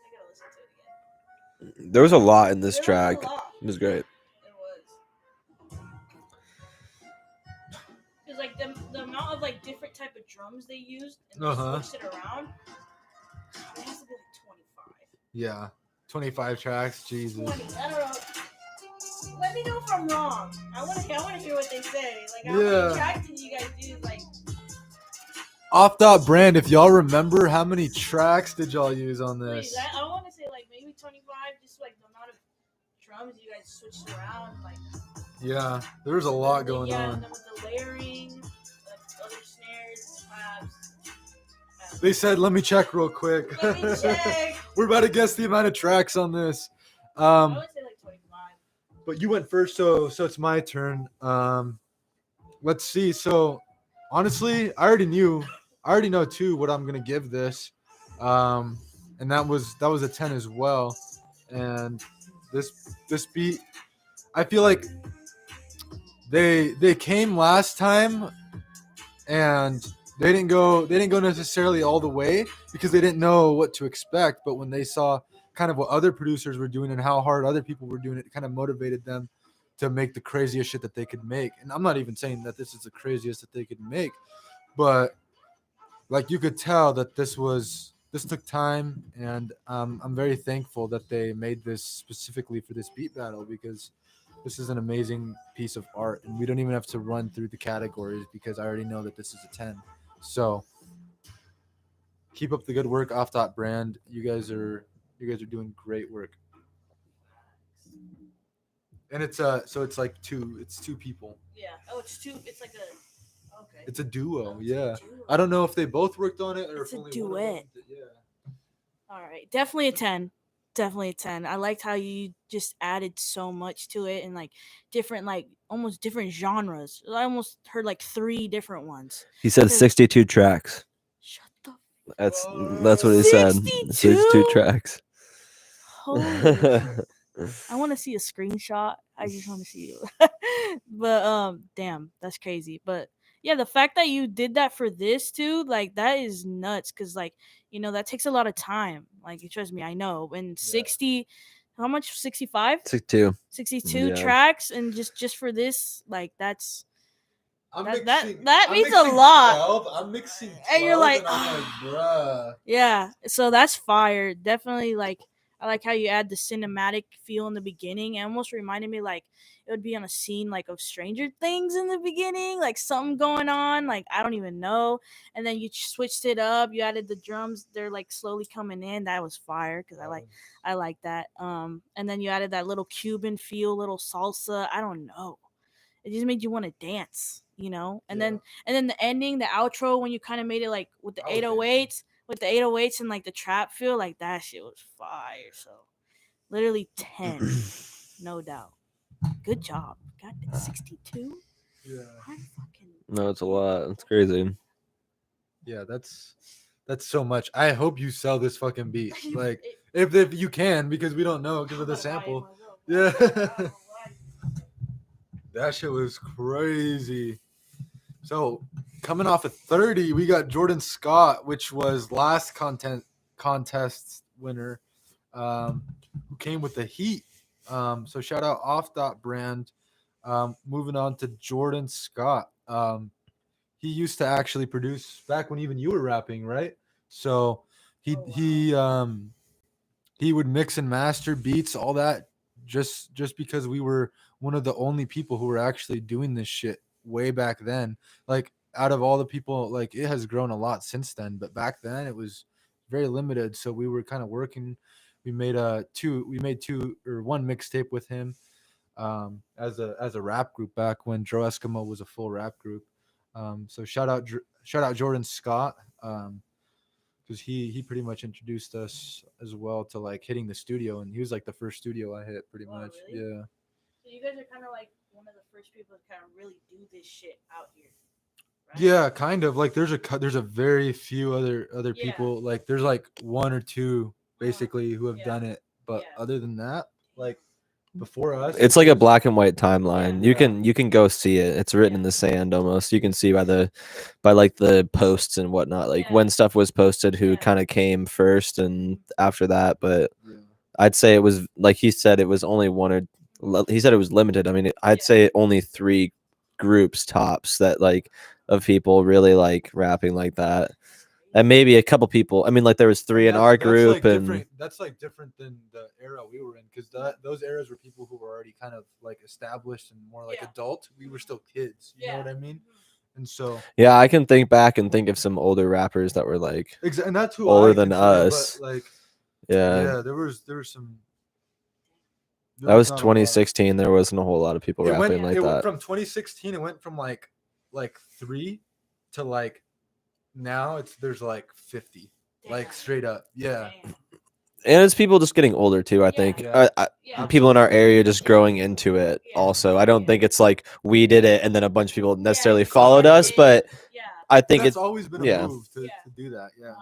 I gotta listen to it again. There was a lot in this There was a track. lot. It was great. It was. Because like the amount of like different type of drums they used and they switched it around. It has to be like 25. Yeah. 25 tracks. Jesus. 20. I don't know. Let me know if I'm wrong. I want to hear what they say. Like, how Yeah. many tracks did you guys do? Like, Off.brand, if y'all remember, how many tracks did y'all use on this? please, I want to say like maybe 25. Just like the amount of drums you guys switched around. Like, Yeah, there was a lot going yeah, on. and then with the layering, like other snares, claps. They said, let me check real quick. Let me check. We're about to guess the amount of tracks on this. I would say like 25. But you went first, so it's my turn. Let's see. So honestly, I already know too what I'm gonna give this. And that was a 10 as well. And this beat, I feel like they came last time and they didn't go necessarily all the way because they didn't know what to expect. But when they saw kind of what other producers were doing and how hard other people were doing it, kind of motivated them to make the craziest shit that they could make. And I'm not even saying that this is the craziest that they could make, but like you could tell that this took time, and I'm very thankful that they made this specifically for this beat battle because this is an amazing piece of art, and we don't even have to run through the categories because I already know that this is a 10. So keep up the good work, Off.brand. You guys are doing great work. And it's like two people. Yeah. Oh, it's two. It's like a. Okay. It's a duo, Oh, it's a yeah. duo. I don't know if they both worked on it or It's if a only one of them duet. did, yeah. All right, definitely a 10. Definitely a 10. I liked how you just added so much to it and like different, like almost different genres. I almost heard like 3 different ones. He said 62 tracks. Shut the. That's what he said. 62? 62 tracks. Holy. I want to see a screenshot. I just want to see you. But damn, that's crazy. But yeah, the fact that you did that for this too, like that is nuts. Cause like that takes a lot of time. Like trust me, I know. And 60, how much? 65? 62. 62 Yeah. tracks, and just for this, like that's. I'm That mixing, that I'm means a mixing lot. 12. I'm mixing 12, And you're like, and I'm like, bruh. Yeah, so that's fire. Definitely, like I like how you add the cinematic feel in the beginning. It almost reminded me like it would be on a scene like of Stranger Things in the beginning, like something going on, like I don't even know. And then you switched it up. You added the drums; they're like slowly coming in. That was fire because I like that. And then you added that little Cuban feel, little salsa. I don't know. It just made you want to dance, And then the ending, the outro, when you kind of made it like with the I was 808s with the 808s and like the trap feel, like that shit was fire. So literally 10, no doubt. Good job. God, 62. Yeah. No, it's a lot. It's crazy. Yeah, that's so much. I hope you sell this fucking beat. Like if you can, because we don't know. Give it a sample. Yeah. That shit was crazy. So coming off of 30, we got Jordan Scott, which was last contest winner, who came with the heat. So shout out Off.brand. Moving on to Jordan Scott. He used to actually produce back when even you were rapping, right? So he would mix and master beats, all that, just because we were one of the only people who were actually doing this shit way back then. Like out of all the people, like it has grown a lot since then, but back then it was very limited. So we were kind of working. We made two or one mixtape with him as a rap group back when Dro Eskimo was a full rap group. So shout out Jordan Scott, because he pretty much introduced us as well to like hitting the studio, and he was like the first studio I hit pretty much. Really? Yeah. So you guys are kind of like one of the first people to kind of really do this shit out here. Right? Yeah, kind of. Like there's a very few other Yeah. people. Like there's like one or two basically who have done it, but other than that, like before us, It's like a black and white timeline. Yeah. You can go see it. It's written in the sand almost. You can see by like the posts and whatnot, like when stuff was posted, who kind of came first and after that. But I'd say it was like he said, it was only he said it was limited. I mean, I'd say only 3 groups tops that like of people really like rapping like that. And maybe a couple people. I mean, like there was 3 in our group, and that's like different than the era we were in, because those eras were people who were already kind of like established and more like adult. We were still kids. You know what I mean? And so yeah, I can think back and think of some older rappers that were like and that's who older I than consider, us. but, like yeah, there was some. That was 2016. There wasn't a whole lot of people rapping like that. From 2016, it went from like 3 to like. Now there's like 50. Like straight up. Yeah. And it's people just getting older too, I think. People in our area just growing into it also. I don't think it's like we did it and then a bunch of people necessarily followed us, but I think it's always been a move to do that. Yeah.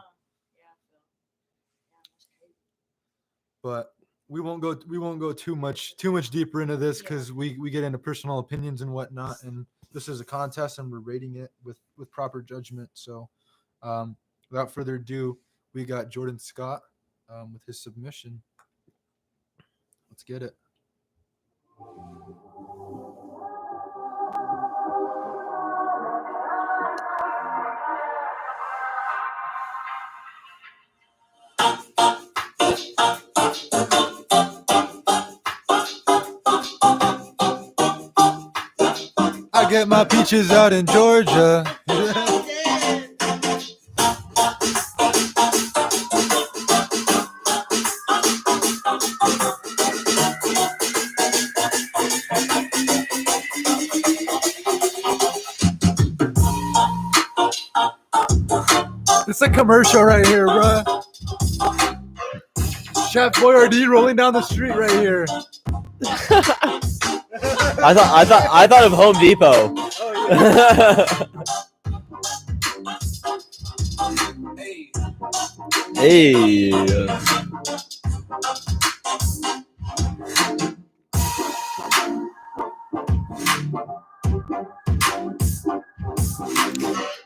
But we won't go too much deeper into this, because we get into personal opinions and whatnot, and this is a contest and we're rating it with proper judgment. So without further ado, we got Jordan Scott with his submission. Let's get it. I get my peaches out in Georgia. It's a commercial right here, bro. Chef Boyardee rolling down the street right here. I thought of Home Depot. Hey.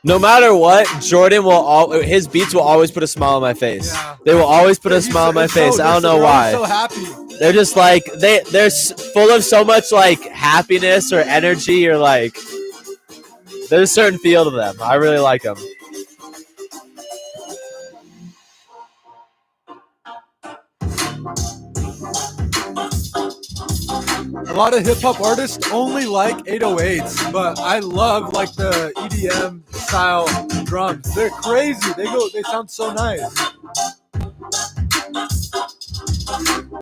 No matter what, Jordan his beats will always put a smile on my face. Yeah. They will always put a smile on my face. I don't know why. So happy. They're just like they're full of so much like happiness or energy, or like there's a certain feel to them. I really like them. A lot of hip hop artists only like 808s, but I love like the EDM style drums. They're crazy. They sound so nice.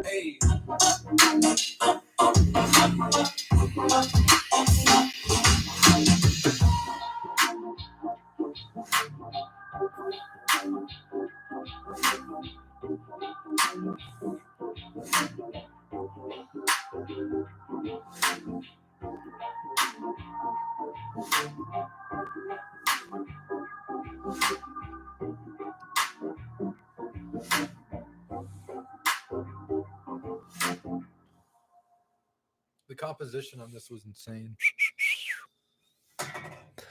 Hey. The composition on this was insane.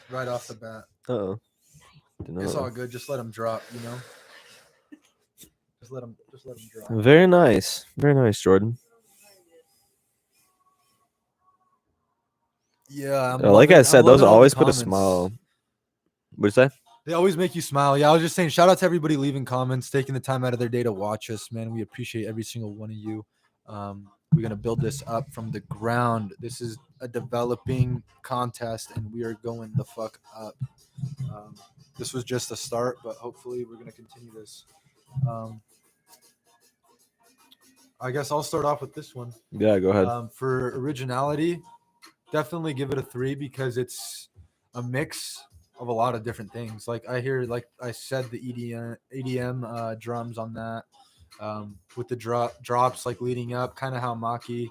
Right off the bat. Oh, It's all good. Just let them drop, you know. Just let them drop. Very nice, Jordan. Yeah, Like I said, those loving all the always put a comments. smile. What'd you say? They always make you smile. Yeah, I was just saying, shout out to everybody leaving comments, taking the time out of their day to watch us, man. We appreciate every single one of you. We're gonna build this up from the ground. This is a developing contest, and we are going the fuck up. This was just a start, but hopefully we're gonna continue this. I guess I'll start off with this one. Yeah, go ahead. For originality, definitely give it a 3 because it's a mix of a lot of different things. Like I hear, like I said, the EDM drums on that, with the drops like leading up, kind of how Maki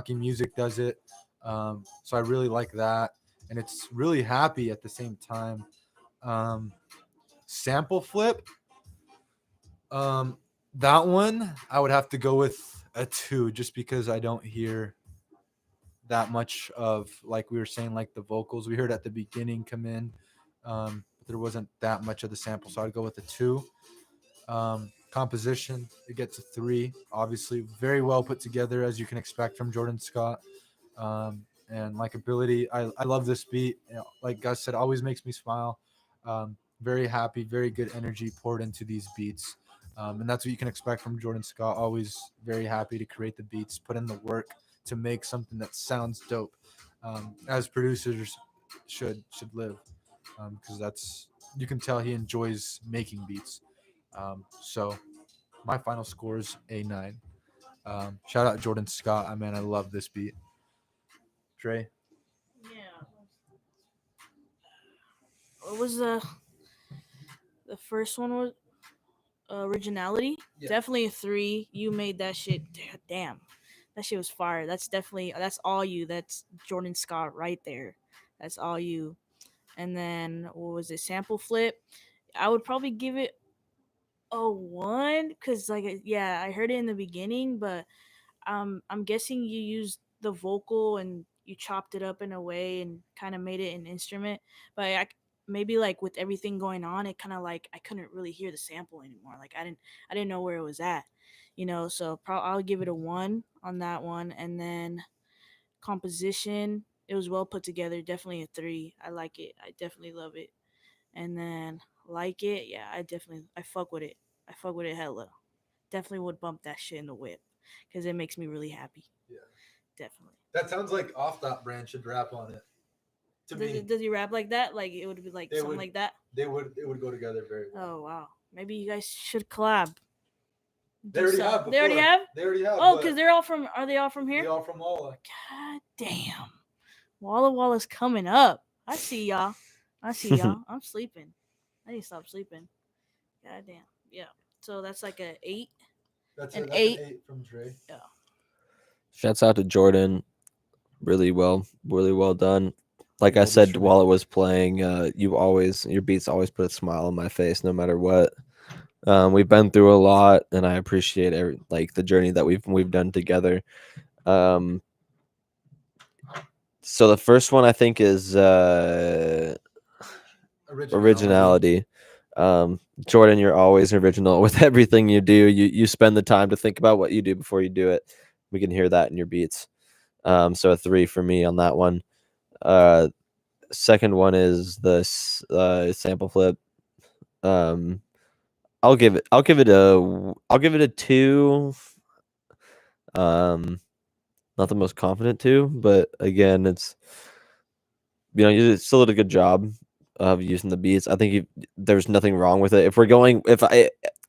music does it. So I really like that, and it's really happy at the same time. Sample flip, that one I would have to go with a 2 just because I don't hear that much of, like we were saying, like the vocals we heard at the beginning come in, but there wasn't that much of the sample, so I'd go with a 2. Composition, it gets a 3. Obviously very well put together, as you can expect from Jordan Scott. And likability, I love this beat. You know, like Gus said, always makes me smile. Very happy, very good energy poured into these beats. And that's what you can expect from Jordan Scott. Always very happy to create the beats, put in the work to make something that sounds dope, as producers should live, because that's, you can tell he enjoys making beats. So my final score is a 9. Shout out Jordan Scott. I love this beat. Dre. Yeah. What was the first one? Was originality? Yeah. Definitely a 3. You made that shit. Damn, that shit was fire. That's all you. That's Jordan Scott right there. That's all you. And then what was it? Sample flip. I would probably give it a 1 because I heard it in the beginning, but I'm guessing you used the vocal and you chopped it up in a way and kind of made it an instrument. But maybe like with everything going on, it kind of like I couldn't really hear the sample anymore. Like I didn't know where it was at, you know. So I'll give it a 1 on that one. And then composition, it was well put together. Definitely a 3. I like it. I definitely love it. And then like it, yeah, I fuck with it. I fuck with it hella. Definitely would bump that shit in the whip because it makes me really happy. Yeah. Definitely. That sounds like Off.brand should rap on it. To me, Does he rap like that? Like it would be like something like that? It would go together very well. Oh wow. Maybe you guys should collab. They already have. They already have? They already have. Oh, because are they all from here? They're all from Walla. God damn. Walla Walla's coming up. I see y'all. I'm sleeping. I need to stop sleeping. God damn. Yeah. So that's like an 8. That's an an 8. 8 from Dre. Yeah. Shouts out to Jordan. Really well done. Like I said while it was playing, your beats always put a smile on my face no matter what. We've been through a lot, and I appreciate the journey that we've done together. So the first one I think is originality. Jordan, you're always original with everything you do. You spend the time to think about what you do before you do it. We can hear that in your beats. So a 3 for me on that one. Second one is the sample flip. I'll give it a 2. Not the most confident 2, but again, it's you still did a good job of using the beats. I think there's nothing wrong with it.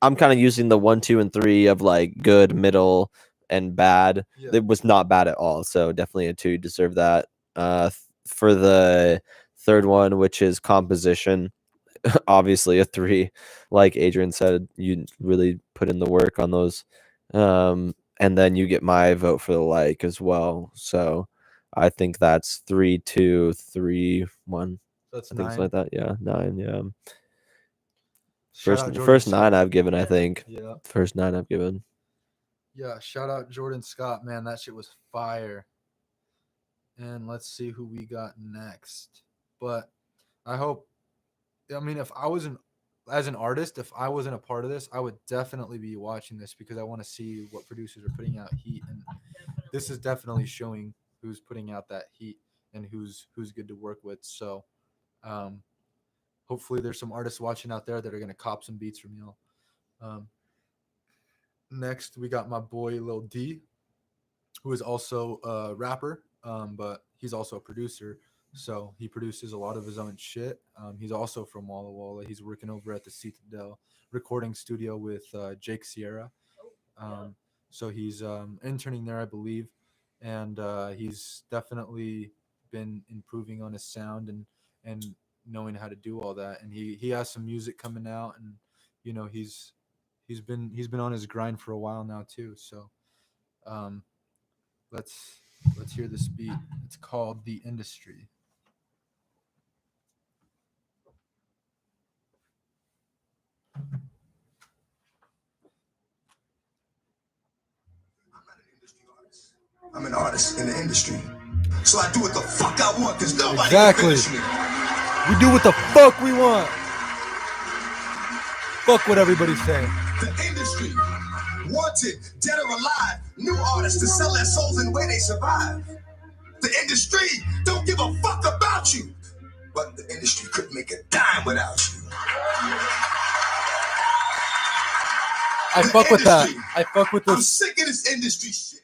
I'm kind of using the 1, 2, and 3 of like good, middle, and bad. Yeah. It was not bad at all. So definitely a 2. You deserve that. For the third one, which is composition, obviously a 3. Like Adrian said, you really put in the work on those. And then you get my vote for the like as well. So I think that's 3, 2, 3, 1. That's Things 9. like that. Yeah, 9. Yeah. Shout out Jordan First Scott. 9 I've given, I think. Yeah. First 9 I've given. Yeah, shout out Jordan Scott, man. That shit was fire. And let's see who we got next. But I hope, I mean, if I wasn't, as an artist, if I wasn't a part of this, I would definitely be watching this because I want to see what producers are putting out heat. And this is definitely showing who's putting out that heat and who's good to work with. So hopefully there's some artists watching out there that are going to cop some beats from y'all. Next, we got my boy Lil D, who is also a rapper, but he's also a producer. So he produces a lot of his own shit. He's also from Walla Walla. He's working over at the Citadel recording studio with Jake Sierra. So he's interning there, I believe. And he's definitely been improving on his sound and knowing how to do all that. And he has some music coming out, and you know he's been on his grind for a while now too. So let's hear this beat. It's called The Industry. I'm an artist in the industry, so I do what the fuck I want because nobody Exactly. can finish me. We do what the fuck we want. Fuck what everybody's saying. The industry, wanted, dead or alive, new artists to sell their souls in the way they survive. The industry don't give a fuck about you, but the industry couldn't make a dime without you. I fuck with that. I fuck with I'm this. sick of this industry shit.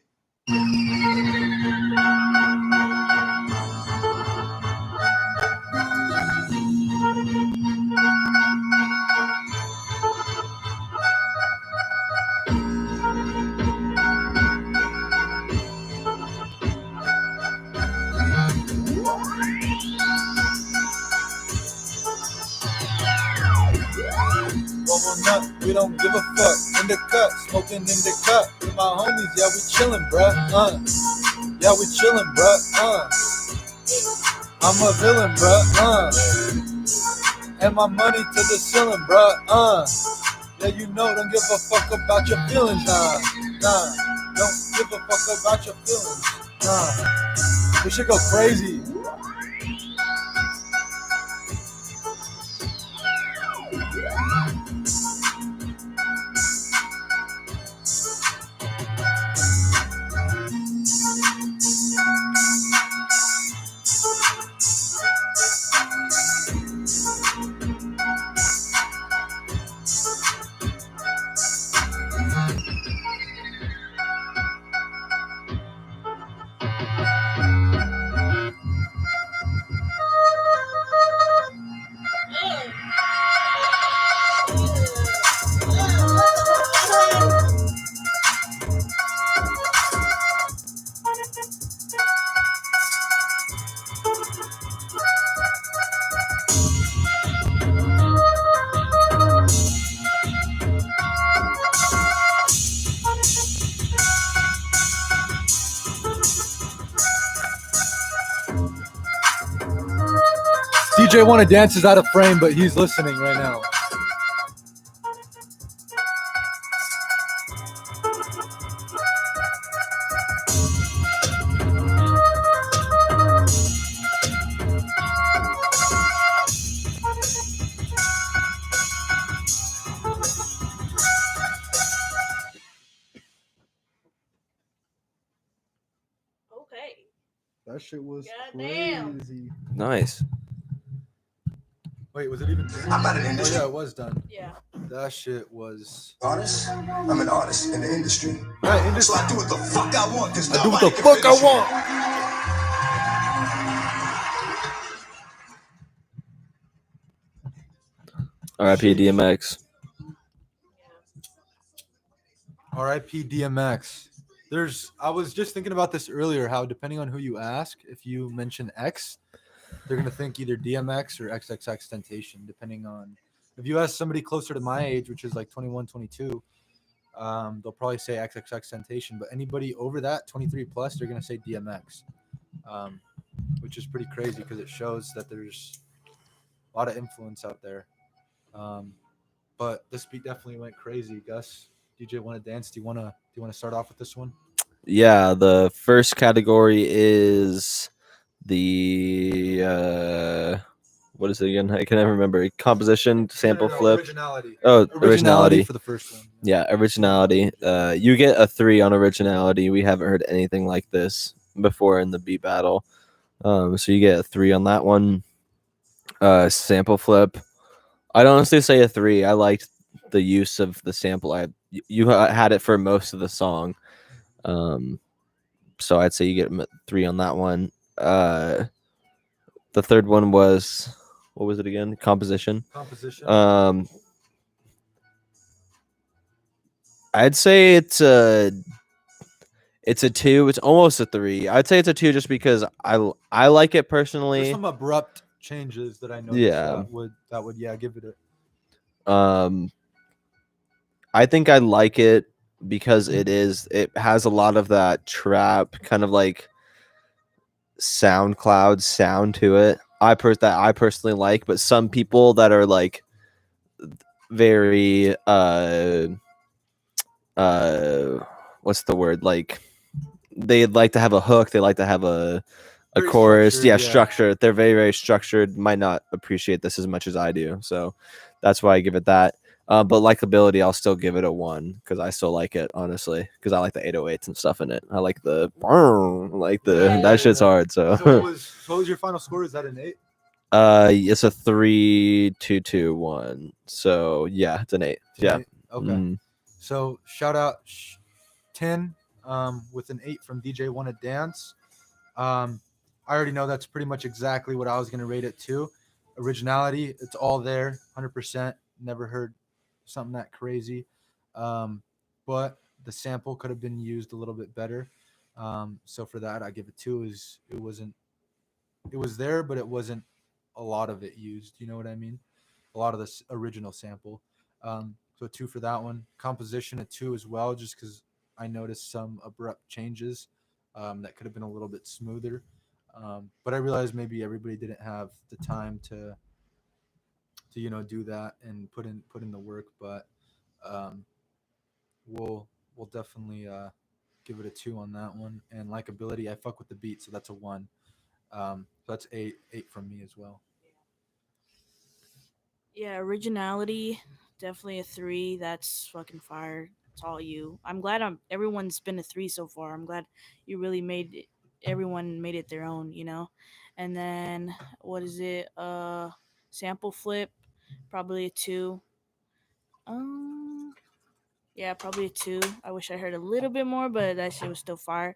Rolling up, we don't give a fuck. In the cut, smoking in the cut with my homies. Yeah, we chillin', bruh. Yeah, we chillin', bruh. I'm a villain, bruh. And my money to the ceiling, bruh. Yeah, you know, don't give a fuck about your feelings, nah. Don't give a fuck about your feelings, This shit go crazy. DJ Wanna Dance is out of frame, but he's listening right now. Okay. That shit was Goddamn. crazy. Nice. Wait, was it even done? I'm not an Oh industry yeah, it was done. Yeah. That shit was. artist. I'm an artist in the industry, Right, so industry. I do what the fuck I want because I do what nobody the can fuck I finish me. want. R.I.P. DMX. R.I.P. DMX. I was just thinking about this earlier, how depending on who you ask, if you mention X, they're going to think either DMX or XXX Temptation, depending on. If you ask somebody closer to my age, which is like 21, 22, they'll probably say XXX Temptation. But anybody over that, 23 plus, they're going to say DMX, which is pretty crazy because it shows that there's a lot of influence out there. But this beat definitely went crazy. Gus, DJ Wanna Dance? Do you wanna start off with this one? Yeah, the first category is the what is it again? I can never remember. Composition, sample, flip. Originality. Oh, originality. For the first one. Yeah, originality. You get a 3 on originality. We haven't heard anything like this before in the beat battle. So you get a 3 on that one. Sample flip. I'd honestly say a 3. I liked the use of the sample. You had it for most of the song. So I'd say you get 3 on that one. The third one was, what was it again? Composition. I'd say it's a 2. It's almost a 3. I'd say it's a 2 just because I like it personally. There's some abrupt changes that I noticed. Yeah. That would give it I think I like it because it has a lot of that trap kind of like SoundCloud sound to it. I personally like, but some people that are like very what's the word, like they'd like to have a hook, they like to have a chorus, structure. They're very, very structured, might not appreciate this as much as I do, so that's why I give it that. But likability, I'll still give it a 1 because I still like it, honestly, because I like the 808s and stuff in it. I like that shit's hard. So what was your final score? Is that an 8? It's a 3, 2, 2, 1. So yeah, it's an 8. It's an yeah. 8? Okay. So shout out 10 with an 8 from DJ Wanna Dance. I already know that's pretty much exactly what I was gonna rate it to. Originality, it's all there, 100%. Never heard something that crazy, but the sample could have been used a little bit better. So for that, I give it 2. It was there, but it wasn't a lot of it used. You know what I mean? A lot of this original sample. So a 2 for that one. Composition, a 2 as well, just because I noticed some abrupt changes that could have been a little bit smoother. But I realized maybe everybody didn't have the time to do that and put in the work. But we'll definitely give it a 2 on that one. And likability, I fuck with the beat, so that's a 1. So that's 8 from me as well. Yeah, originality, definitely a 3. That's fucking fire. It's all you. I'm glad everyone's been a 3 so far. I'm glad you really everyone made it their own, And then what is it? Sample flip, probably a 2. Yeah, probably a 2. I wish I heard a little bit more, but that shit was still fire.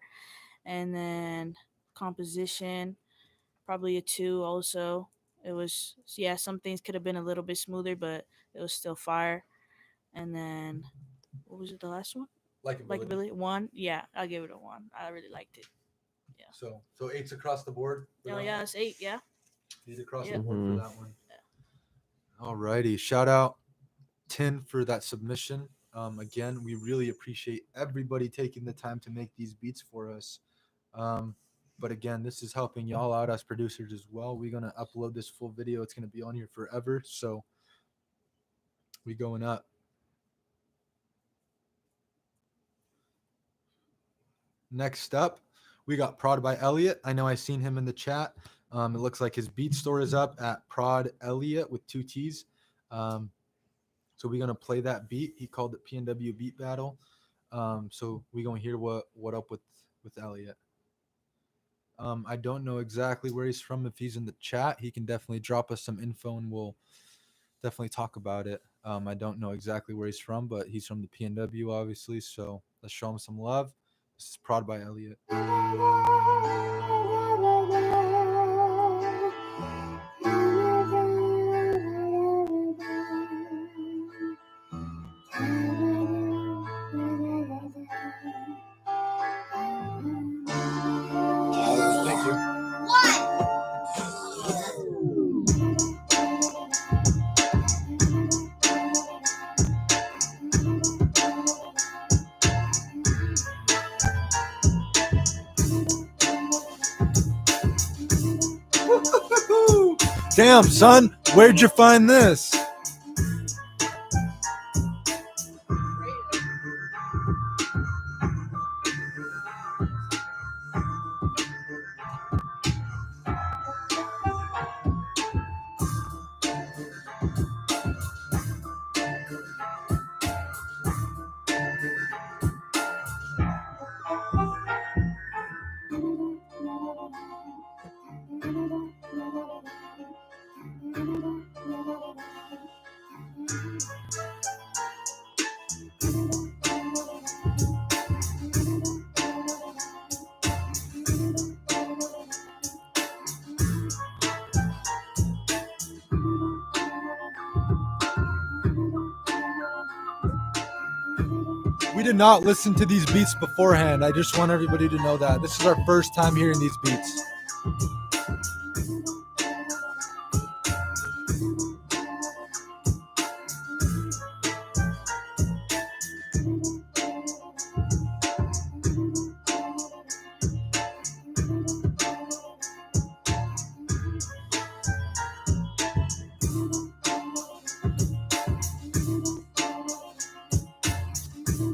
And then composition, probably a 2 also. It was, some things could have been a little bit smoother, but it was still fire. And then, what was it, the last one? Likability. 1. Yeah, I'll give it a 1. I really liked it. Yeah. So 8's across the board? Oh, yeah, it's 8, yeah. 8 across the board for that one. Yeah. Alrighty. Shout out 10 for that submission. Again, we really appreciate everybody taking the time to make these beats for us. But again, this is helping y'all out as producers as well. We're going to upload this full video. It's going to be on here forever. So we going up. Next up, we got Prod by Elliott. I know I seen him in the chat. It looks like his beat store is up at Prod Elliott with 2 T's. So we're going to play that beat. He called it PNW Beat Battle. So we're going to hear what up with Elliott. I don't know exactly where he's from. If he's in the chat, he can definitely drop us some info and we'll definitely talk about it. I don't know exactly where he's from, but he's from the PNW, obviously. So let's show him some love. This is Prod by Elliott. Thank you. Damn, son, where'd you find this? did not listen to these beats beforehand. I just want everybody to know that. This is our first time hearing these beats.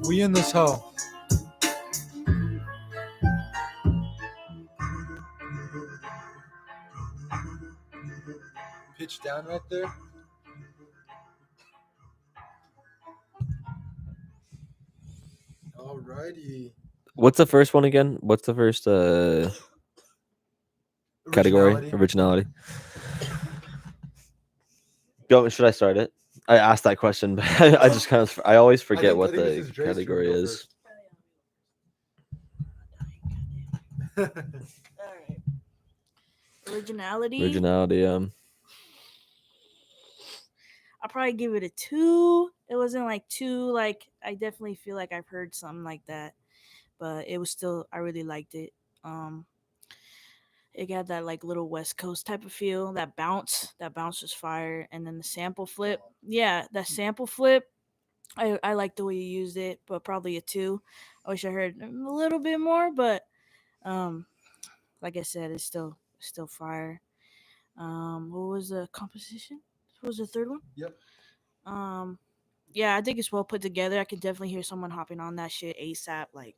We in this hoe. Pitch down right there. Alrighty. What's the first one again? What's the first category? Originality. Go. Should I start it? I asked that question, but I just kind of I always forget what the category is. All right. Originality. Originality. I'll probably give it a 2. It wasn't like too like I definitely feel like I've heard something like that, but it was still I really liked it. It got that like little West Coast type of feel. That bounce was fire, and then the sample flip. Yeah, that sample flip. I like the way you used it, but probably a 2. I wish I heard a little bit more, but like I said, it's still fire. What was the composition? What was the third one? Yep. Yeah, I think it's well put together. I can definitely hear someone hopping on that shit ASAP. Like,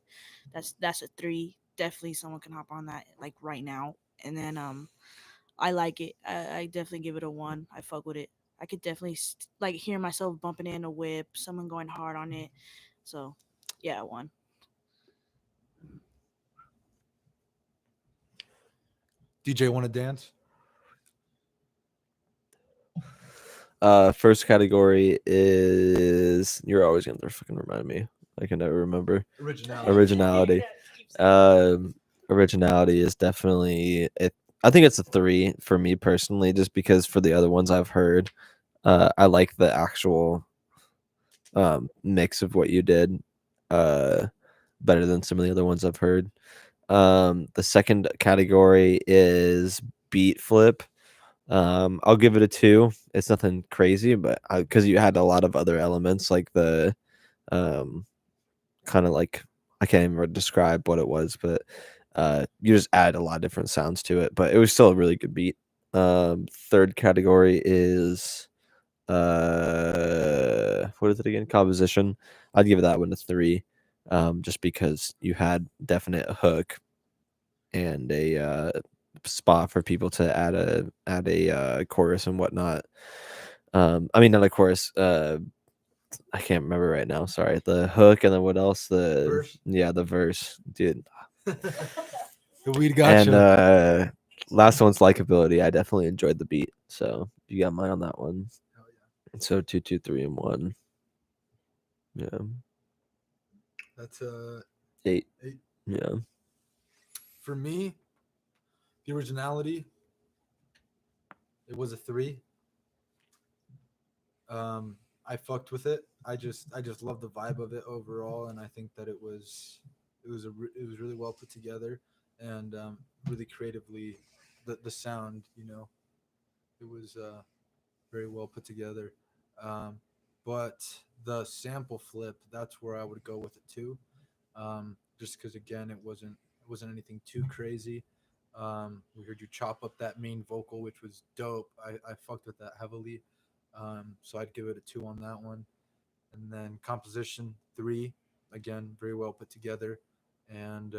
that's a 3. Definitely someone can hop on that like right now. And then I like it. I definitely give it a 1. I fuck with it. I could definitely like hear myself bumping in a whip, someone going hard on it. So, yeah, 1. DJ want to dance? First category is you're always gonna fucking remind me. I can never remember. Originality. Originality is definitely it. I think it's a 3 for me personally, just because for the other ones I've heard, I like the actual mix of what you did better than some of the other ones I've heard. The second category is beat flip. I'll give it a 2. It's nothing crazy, but because you had a lot of other elements, like the kind of like I can't even describe what it was, but you just add a lot of different sounds to it. But it was still a really good beat. Third category is what is it again? Composition. I'd give that one a 3, just because you had definite hook and a spot for people to add a chorus and whatnot. I mean, not a chorus. I can't remember right now. Sorry. The hook and then what else? The Verse. Yeah, the verse, dude. The weed gotcha. And last one's likability. I definitely enjoyed the beat, so you got mine on that one. Hell yeah. So 2, 2, 3, and 1. Yeah. That's 8. 8. Yeah. For me, the originality, it was a 3. I fucked with it. I just love the vibe of it overall, and I think that it was really well put together, and really creatively, the sound, it was very well put together. But the sample flip, that's where I would go with it too, just because again it wasn't anything too crazy. We heard you chop up that main vocal, which was dope. I fucked with that heavily. So I'd give it a 2 on that one. And then composition 3, again, very well put together. And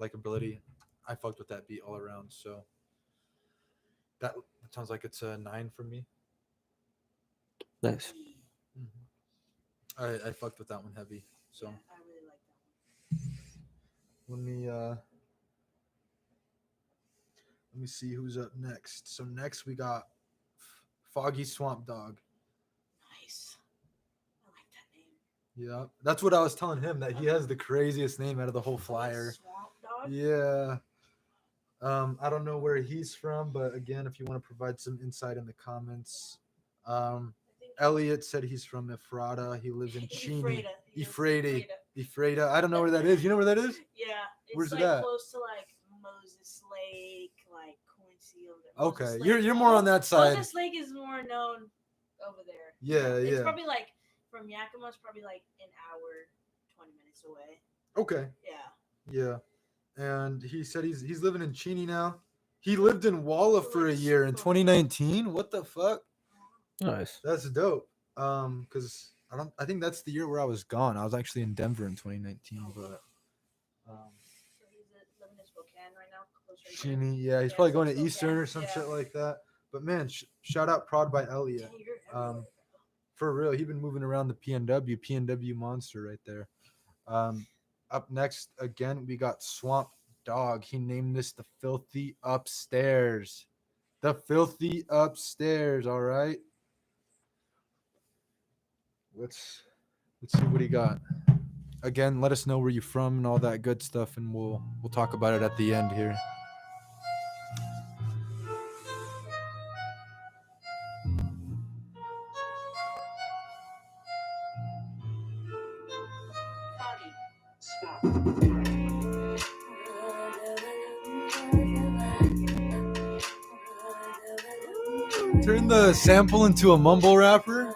likability, I fucked with that beat all around. So that sounds like it's a 9 for me. Nice. I fucked with that one heavy. So Yeah, I really like that one. let me see who's up next. So next we got Foggy Swamp Dog. Nice. I like that name. Yeah, that's what I was telling him, that he has the craziest name out of the whole flyer. Swamp Dog? Yeah. I don't know where he's from, but again, if you want to provide some insight in the comments. I think Elliott said he's from Ephrata. He lives in Cheney. Ephrata. Ephrata. I don't know where that is. You know where that is? Yeah, it's Where's it like at? close to like Moses Lake, like Quincy over there. Okay, Moses you're Lake. more on that side. Moses Lake is more known over there. Yeah, It's yeah. probably like from Yakima, it's probably like an hour, 20 minutes away. Okay. Yeah. Yeah. And he said he's living in Cheney now. He lived in Walla for a year in 2019. What the fuck? Nice. That's dope. Because I think that's the year where I was gone. I was actually in Denver in 2019, but So he's living in Spokane right now. Closer to Cheney, yeah, he's Yeah, probably so going to Spokane, Eastern or some yeah. shit like that. But man, shout out Prod by Elliott. Dang, you're everywhere, bro. For real, he's been moving around the PNW monster right there. Up next again, we got Swamp Dog. He named this the Filthy Upstairs. The Filthy Upstairs. All right. Let's see what he got. Again, let us know where you're from and all that good stuff, and we'll talk about it at the end here. Foggy. Turn the sample into a mumble rapper.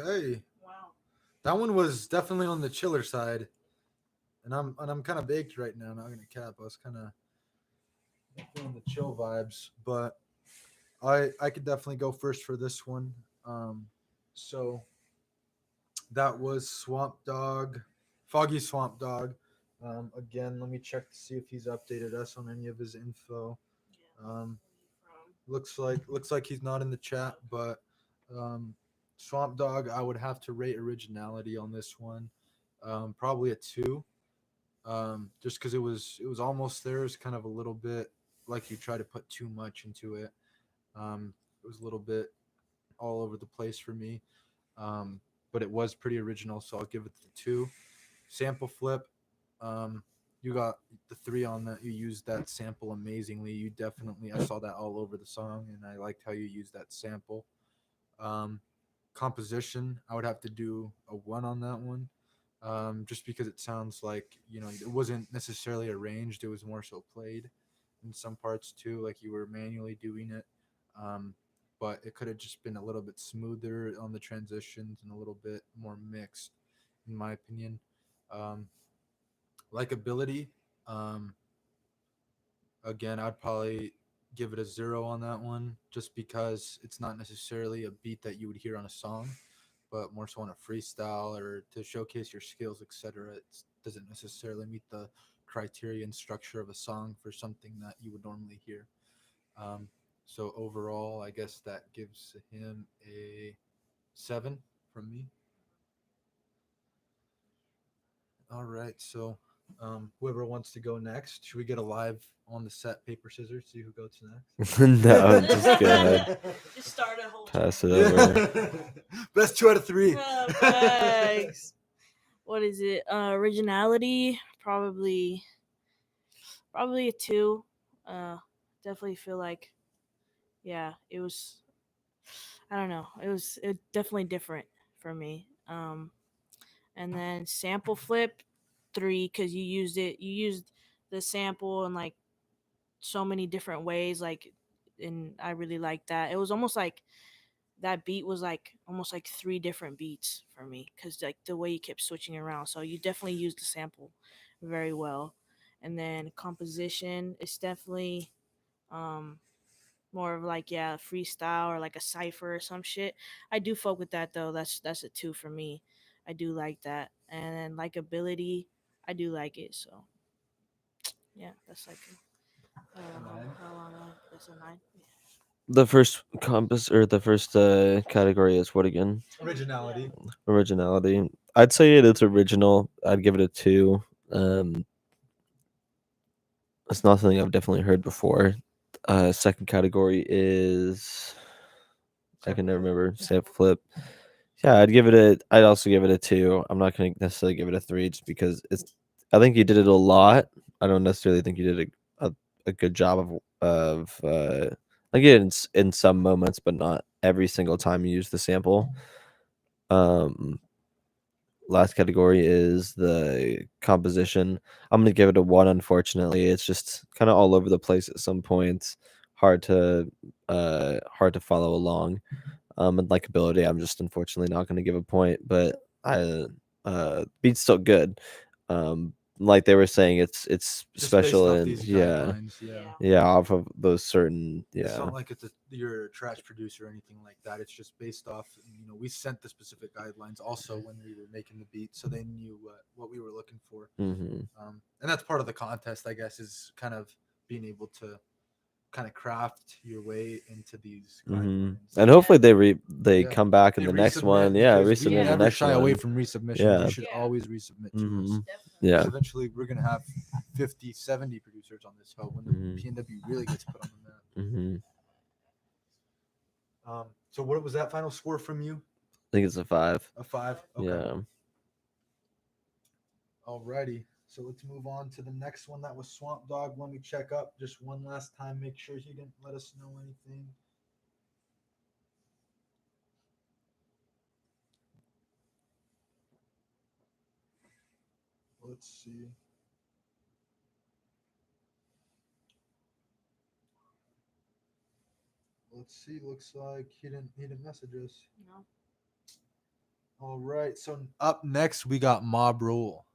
Okay. Wow. That one was definitely on the chiller side. And I'm kind of baked right now, not gonna cap. I was kind of feeling the chill vibes, but I could definitely go first for this one. So that was Swamp Dog, Foggy Swamp Dog. Again, let me check to see if he's updated us on any of his info. Yeah. Um, Where are you from? looks like he's not in the chat, but Swamp Dog, I would have to rate originality on this one. Probably a 2. Just because it was almost there. It's kind of a little bit like you try to put too much into it. It was a little bit all over the place for me. But it was pretty original, so I'll give it the 2. Sample flip. You got the 3 on that. You used that sample amazingly. You definitely, I saw that all over the song, and I liked how you used that sample. Composition, I would have to do a 1 on that one. Just because it sounds like, it wasn't necessarily arranged, it was more so played in some parts too, like you were manually doing it. but it could have just been a little bit smoother on the transitions and a little bit more mixed, in my opinion. Likability, um, again, I'd probably give it a 0 on that one, just because it's not necessarily a beat that you would hear on a song, but more so on a freestyle or to showcase your skills, etc. It doesn't necessarily meet the criteria and structure of a song for something that you would normally hear. Um, so overall, I guess that gives him a 7 from me. All right, so whoever wants to go next, should we get a live on the set paper scissors? See who goes next. No, just go ahead. Just start a whole. Pass it over. Yeah. Best 2 out of 3. Facts. What is it? Originality, probably a 2. Definitely feel like, yeah, it was. I don't know. It was definitely different for me. And then sample flip 3, because you used the sample in like so many different ways, like, and I really liked that. It was almost like that beat was like almost like 3 different beats for me, because like the way you kept switching around. So you definitely used the sample very well. And then composition is definitely more of like, yeah, freestyle or like a cipher or some shit. I do fuck with that though. That's a 2 for me. I do like that. And then likability, I do like it. So yeah, that's like I don't know how long that's a 9. Yeah. The first compass or the first category is what again? Originality. Originality. I'd say it's original. I'd give it a 2. It's not something I've definitely heard before. Second category is I can never remember. Sample flip. Yeah, I'd also give it a 2. I'm not gonna necessarily give it a 3 just because I think you did it a lot. I don't necessarily think you did a good job of like in some moments, but not every single time you use the sample. Last category is the composition. I'm gonna give it a 1. Unfortunately, it's just kind of all over the place at some points. Hard to follow along. And likability, I'm just unfortunately not gonna give a point, but beat's still good. Like they were saying, it's Just special based off and these yeah. guidelines, Yeah, off of those certain It's not like you're a trash producer or anything like that. It's just based off. We sent the specific guidelines also when we were making the beat, so they knew what we were looking for. Mm-hmm. And that's part of the contest, I guess, is kind of being able to kind of craft your way into these guidelines. And hopefully they Yeah. come back in They the next resubmit, one. Yeah, because we resubmit the never next shy away one. from resubmission. Yeah. You should Yeah. always resubmit to us. Mhm. Definitely. Yeah. Because eventually we're gonna have 50, 70 producers on this show when the Mhm. PNW really gets put on the map. Mm-hmm. So what was that final score from you? I think it's a 5. A 5. Okay. Yeah. Alrighty. So let's move on to the next one. That was Swamp Dogg. Let me check up just one last time. Make sure he didn't let us know anything. Let's see. Looks like he didn't message us. No. All right. So up next we got Mob Rule.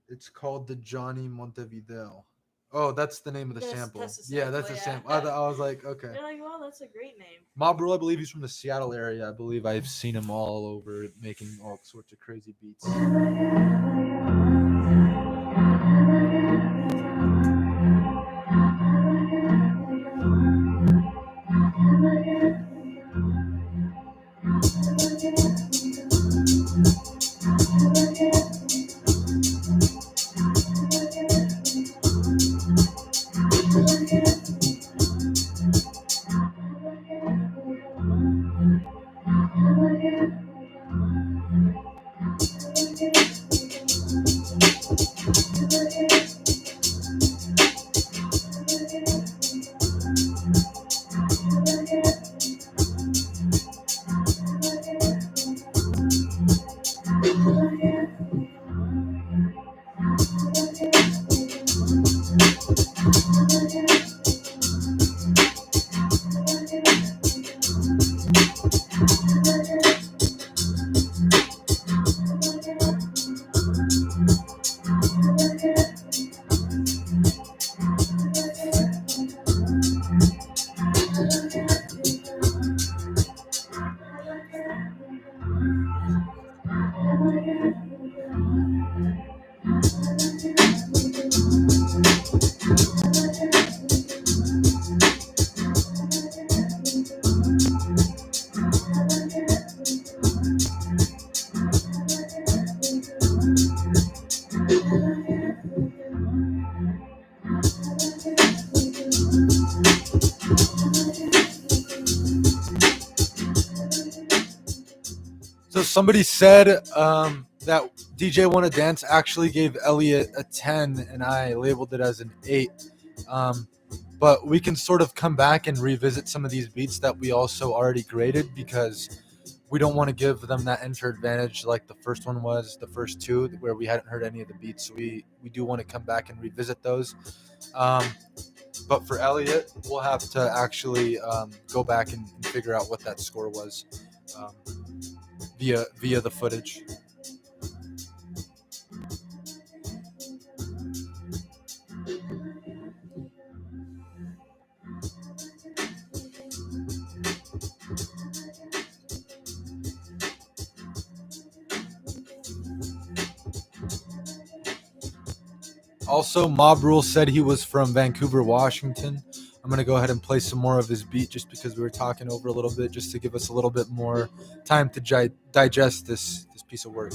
It's called the Johnny Montevideo. Oh, that's the name of the sample. That's the Yeah, that's sample, the yeah. sample. I was like, okay. They're like, well, that's a great name. Mob Rule, I believe he's from the Seattle area. I believe I've seen him all over making all sorts of crazy beats. So somebody said that DJ Wanna Dance actually gave Elliott a 10, and I labeled it as an 8. But we can sort of come back and revisit some of these beats that we also already graded, because we don't want to give them that enter advantage like the first one was, the first two, where we hadn't heard any of the beats. So we do want to come back and revisit those. But for Elliott, we'll have to actually go back and figure out what that score was via the footage. Also, Mob Rule said he was from Vancouver, Washington. I'm going to go ahead and play some more of his beat just because we were talking over a little bit, just to give us a little bit more time to digest this piece of work.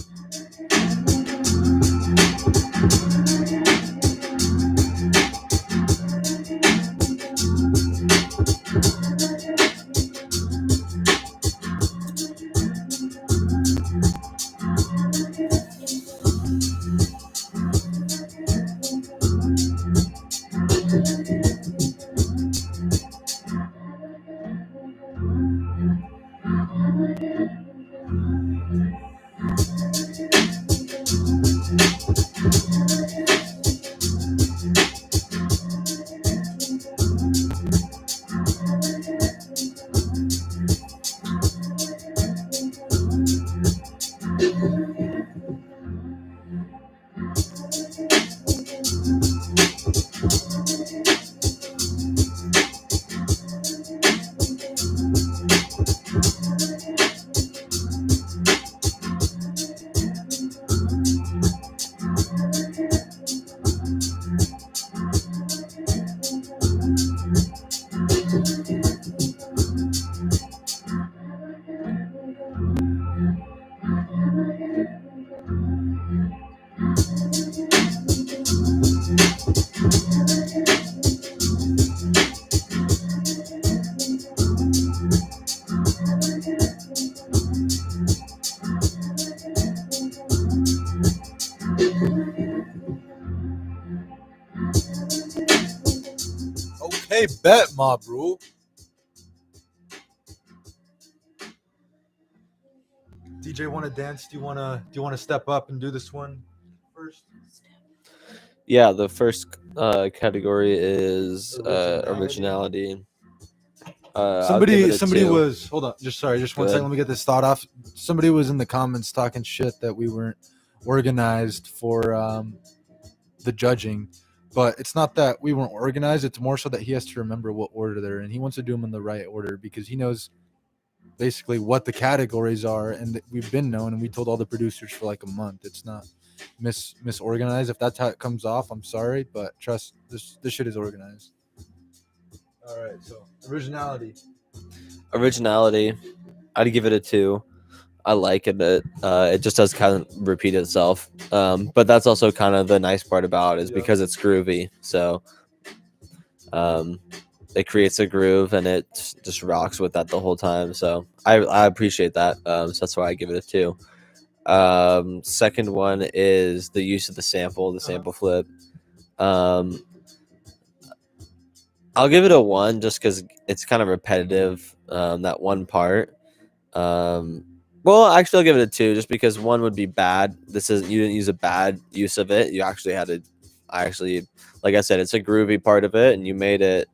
Okay, bet, Mob Rule. DJ Wanna Dance? Do you wanna step up and do this one first? Yeah, the first category is originality. Somebody was, hold on, just one second. Let me get this thought off. Somebody was in the comments talking shit that we weren't organized for the judging, but it's not that we weren't organized. It's more so that he has to remember what order they're in. He wants to do them in the right order because he knows basically what the categories are, and we've been known, and we told all the producers for like a month. It's not misorganized. If that's how it comes off, I'm sorry, but trust, this shit is organized. All right, so originality, I'd give it a 2. I like it. It just does kind of repeat itself, but that's also kind of the nice part about it, is because it's groovy. So it creates a groove, and it just rocks with that the whole time. So I appreciate that. So that's why I give it a 2. Second one is the use of the sample flip. I'll give it a 1 just because it's kind of repetitive, that one part. Well, actually, I'll give it a 2 just because 1 would be bad. You didn't use a bad use of it. You actually had to, like I said, it's a groovy part of it, and you made it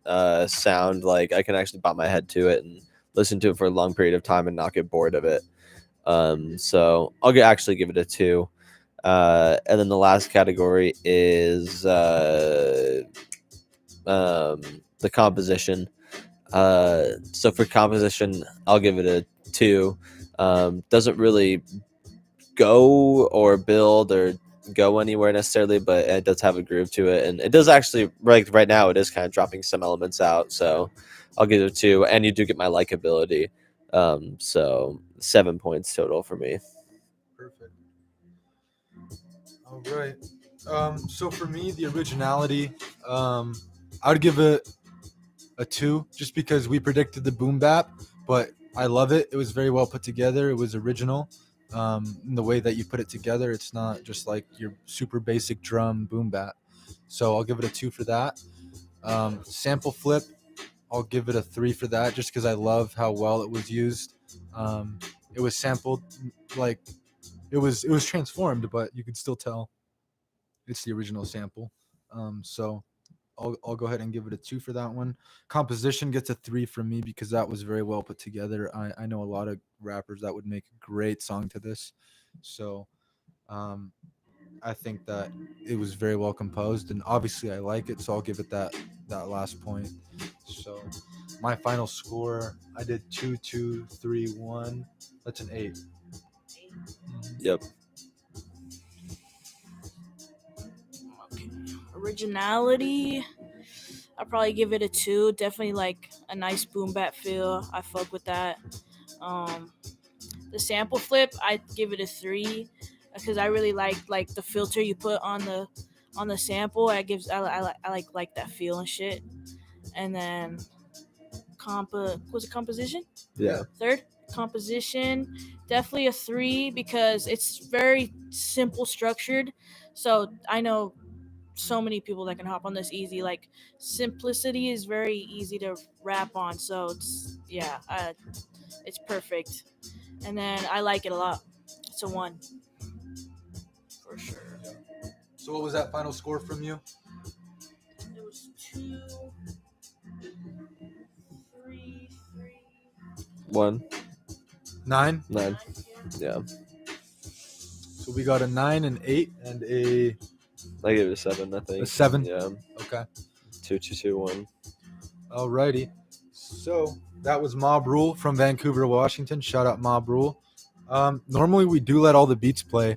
sound like I can actually bop my head to it and listen to it for a long period of time and not get bored of it. So I'll actually give it a 2. And then the last category is the composition. So for composition, I'll give it a 2. Doesn't really go or build or go anywhere necessarily, but it does have a groove to it, and it does actually, right now it is kind of dropping some elements out, so I'll give it a 2. And you do get my likability, so 7 points total for me. Perfect. All right. So for me, the originality, I'd give it a 2 just because we predicted the boom bap, but I love it. It was very well put together. It was original. in the way that you put it together. It's not just like your super basic drum boom bat. So I'll give it a 2 for that. Sample flip, I'll give it a 3 for that, just because I love how well it was used. It was sampled like it was transformed, but you could still tell it's the original sample. So I'll go ahead and give it a 2 for that one. Composition gets a 3 from me because that was very well put together. I know a lot of rappers that would make a great song to this. So I think that it was very well composed, and obviously I like it, so I'll give it that last point. So my final score, I did 2, 2, 3, 1. That's an 8. Yep. Okay. Originality, I'll probably give it a 2. Definitely like a nice boom bat feel. I fuck with that. The sample flip, I give it a 3 because I really like the filter you put on the sample. I like that feel and shit. And then was it composition? Yeah. Third, composition, definitely a 3 because it's very simple structured. So I know so many people that can hop on this easy. Like simplicity is very easy to rap on. So it's perfect. And then I like it a lot. It's a 1 for sure. So what was that final score from you? It was 2, 3, 1, 9. 9. Yeah. So we got a 9, an 8, and a I gave it a 7, I think. A 7? Yeah. Okay. 2, 2, 2, 1. Alrighty. So that was Mob Rule from Vancouver, Washington. Shout out Mob Rule. Normally we do let all the beats play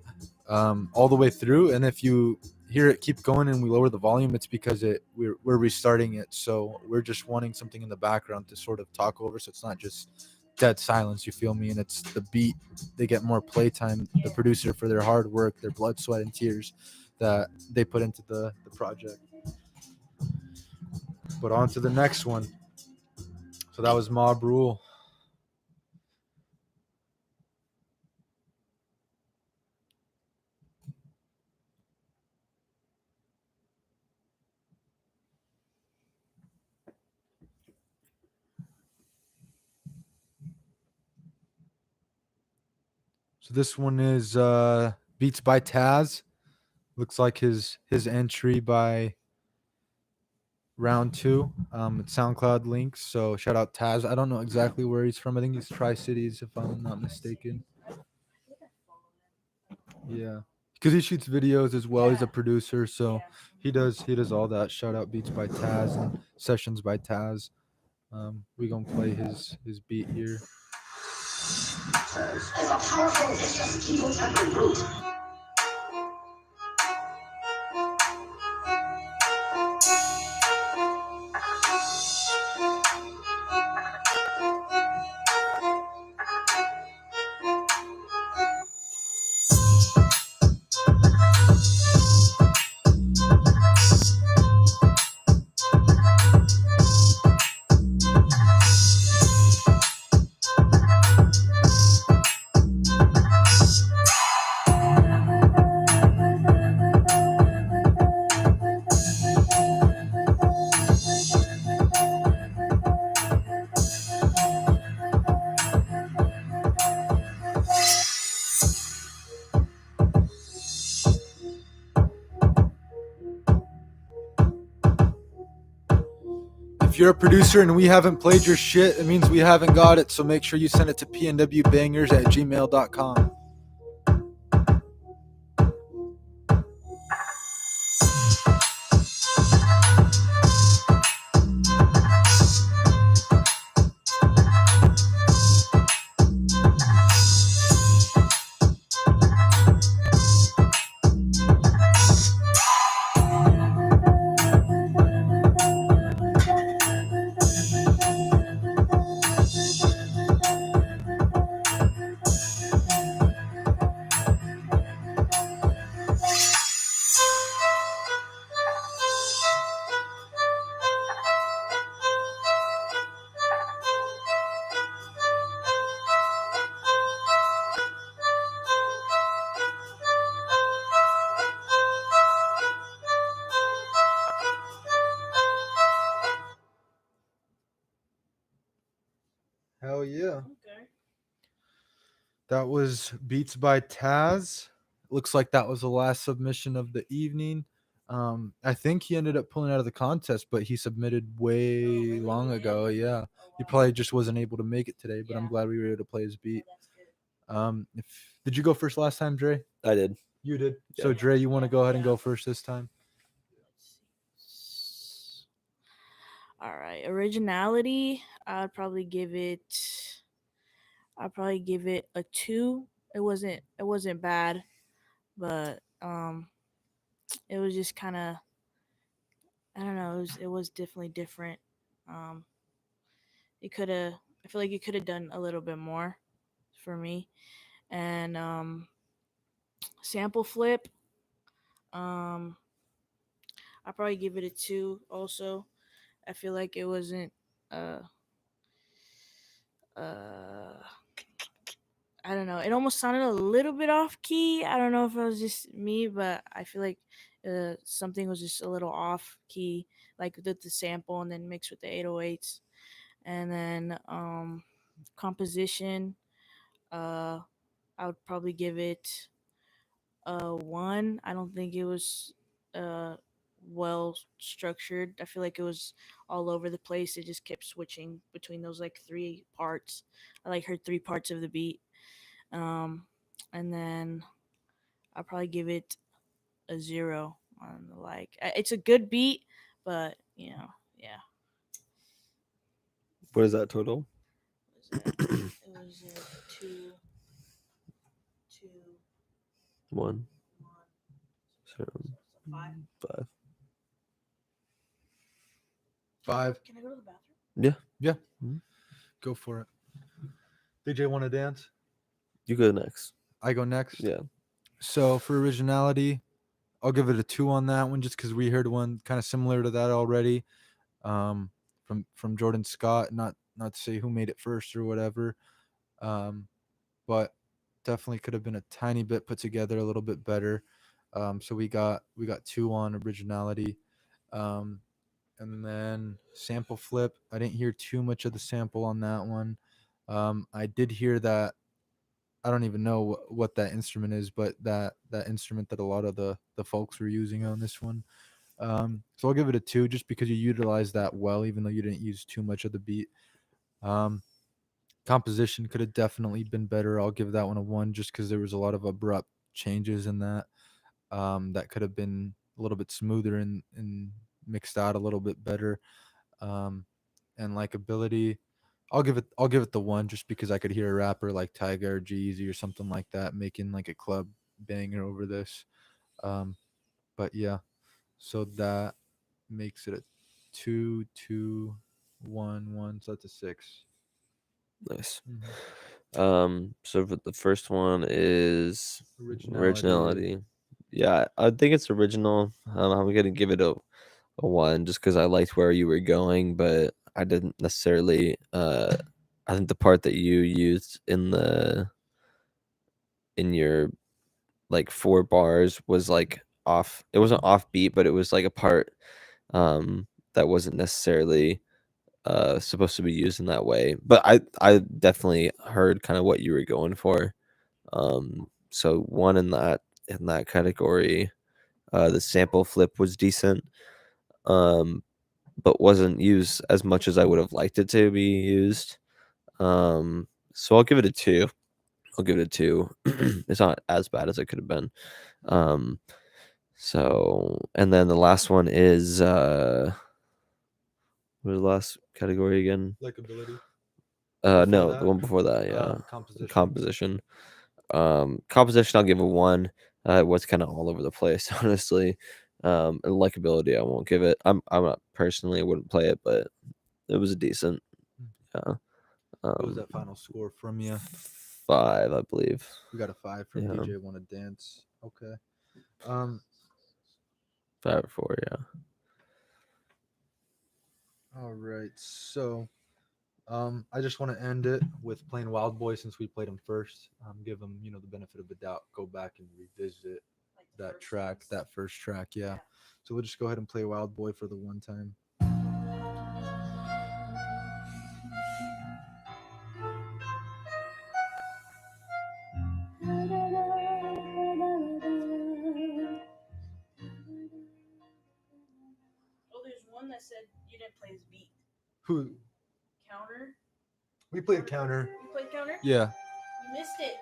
all the way through, and if you hear it keep going and we lower the volume, it's because we're restarting it. So we're just wanting something in the background to sort of talk over, so it's not just dead silence, you feel me? And it's the beat. They get more playtime, the producer, for their hard work, their blood, sweat, and tears that they put into the project. But on to the next one. So that was Mob Rule. So this one is beats by Tazz. Looks like his entry by round 2. It's SoundCloud links. So shout out Tazz. I don't know exactly where he's from. I think he's Tri-Cities, if I'm not mistaken. Yeah, because he shoots videos as well. He's a producer, so he does all that. Shout out beats by Tazz and sessions by Tazz. We gonna play his beat here. As a powerful, vicious, evil-tempered brute. If you're a producer and we haven't played your shit, it means we haven't got it. So make sure you send it to pnwbangers@gmail.com. That was Beats by Tazz. Looks like that was the last submission of the evening. I think he ended up pulling out of the contest, but he submitted way really? long He did? ago. Yeah, Oh, he wow. probably just wasn't able to make it today. But I'm Yeah. glad we were able to play his Oh, beat. that's good. If did you go first last time, Dre? I did. You did. Yeah. So Dre, you want to go ahead and Yeah. go first this time? Let's see. All right, originality. I'd probably give it. I'd probably give it a 2. It wasn't bad, but it was just kind of, I don't know. It was definitely different. Um, it could have. I feel like it could have done a little bit more for me. And sample flip. Um, I probably give it a 2. Also, I feel like it wasn't. Uh, uh, I don't know. It almost sounded a little bit off key. I don't know if it was just me, but I feel like something was just a little off key, like the sample and then mixed with the 808s. And then composition, uh, I would probably give it a 1. I don't think it was uh, well structured. I feel like it was all over the place. It just kept switching between those like 3 parts. I like heard 3 parts of the beat. Um, and then I'll probably give it a 0 on the like. It's a good beat, but yeah. What is that total? What was that? It was a 2, 2, 1, 1, 0, 5. 5. 5. Can I go to the bathroom? Yeah. Yeah. Mhm. Go for it. DJ, want to dance? You go next. I go next. Yeah. So for originality, I'll give it a 2 on that one, just because we heard one kind of similar to that already, from Jordan Scott. Not to say who made it first or whatever, but definitely could have been a tiny bit put together a little bit better. So we got 2 on originality, and then sample flip. I didn't hear too much of the sample on that one. I did hear that. I don't even know what that instrument is, but that instrument that a lot of the folks were using on this one. So I'll give it a 2, just because you utilized that well, even though you didn't use too much of the beat. Um, Composition could have definitely been better. I'll give that one a 1, just because there was a lot of abrupt changes in that. That could have been a little bit smoother and mixed out a little bit better. Um, and likability, I'll give it the 1, just because I could hear a rapper like Tyga or Jeezy or something like that making like a club banger over this. Um, but yeah, so that makes it a 2, 2, 1, 1. So that's a 6. Nice. Mhm. So the first one is Originality. originality. Yeah, I think it's original. I'm gonna give it a 1, just because I liked where you were going, but I didn't necessarily. I think the part that you used in your like 4 bars was like off. It wasn't off beat, but it was like a part that wasn't necessarily supposed to be used in that way. But I definitely heard kind of what you were going for. So 1 in that category. The sample flip was decent, but wasn't used as much as I would have liked it to be used. So I'll give it a 2. I'll give it a 2. It's not as bad as it could have been. So, and then the last one is what was the last category again? Likability. No, that? the one before that, yeah. Composition. Composition. Composition I'll give a 1. It was kind of all over the place, honestly. And likability I won't give it. I'm not personally, I wouldn't play it, but it was decent. Yeah. What was that final score from you? 5, I believe. We got a 5 from Yeah. DJ Want to Dance. Okay. 5 or 4, yeah. All right. So, I just want to end it with playing Wild Boy, since we played him first. Give him, the benefit of the doubt. Go back and revisit that track, that first track. Yeah. So we'll just go ahead and play Wild Boy for the one time. didn't play his beat. Who? Counter. We played counter. You played counter? Yeah. You missed it.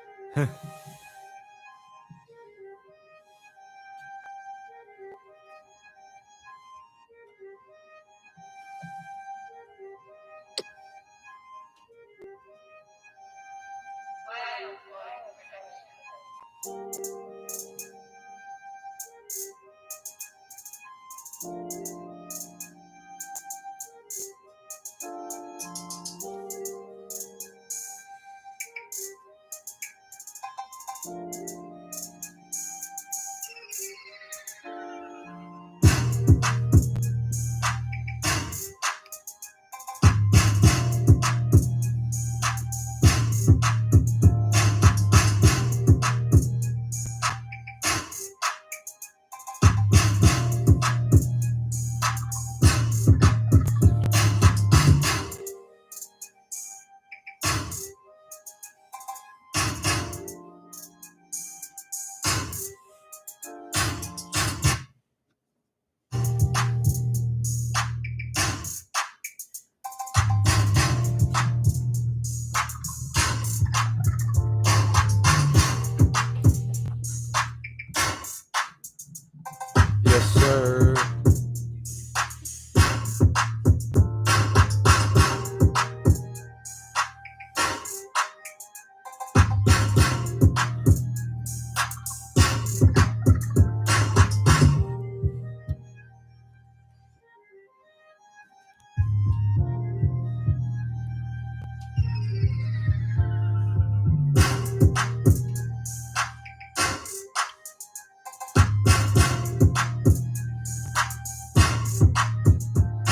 Yes, sir.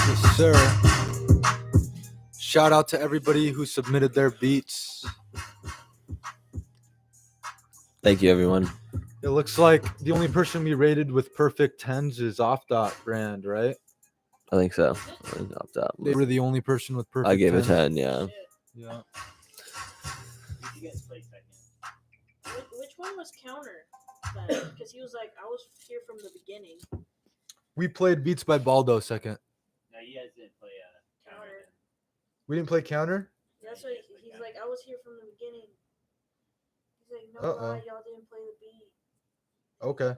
Yes, sir. Shout out to everybody who submitted their beats. Thank you, everyone. It looks like the only person we rated with perfect 10s is Off.brand, right? I think so. I think off top. They were the only person with perfect I gave it 10s. 10. Yeah. Yeah. You guys played second. Which one was counter? Because he was like, I was here from the beginning. We played Beats by Baldo second. No, you guys didn't play Counter. counter. We didn't play counter? That's why he's like, I was here from the beginning. He's like, no lie, y'all didn't play the beat. Okay.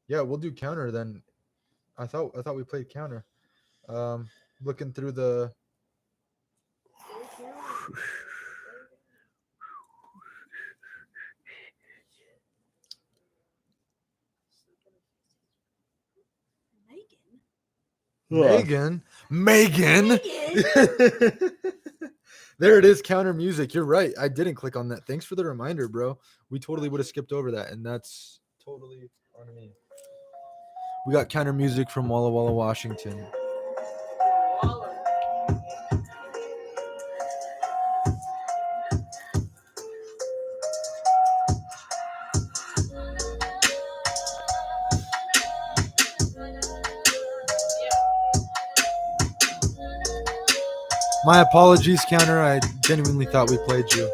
Yeah, we'll do counter then. I thought we played counter. Looking through the Megan. There it is, counter music. You're right. I didn't click on that. Thanks for the reminder, bro. We totally would have skipped over that, and that's totally on me. We got counter music from Walla Walla, Washington. My apologies, counter. I genuinely thought we played you.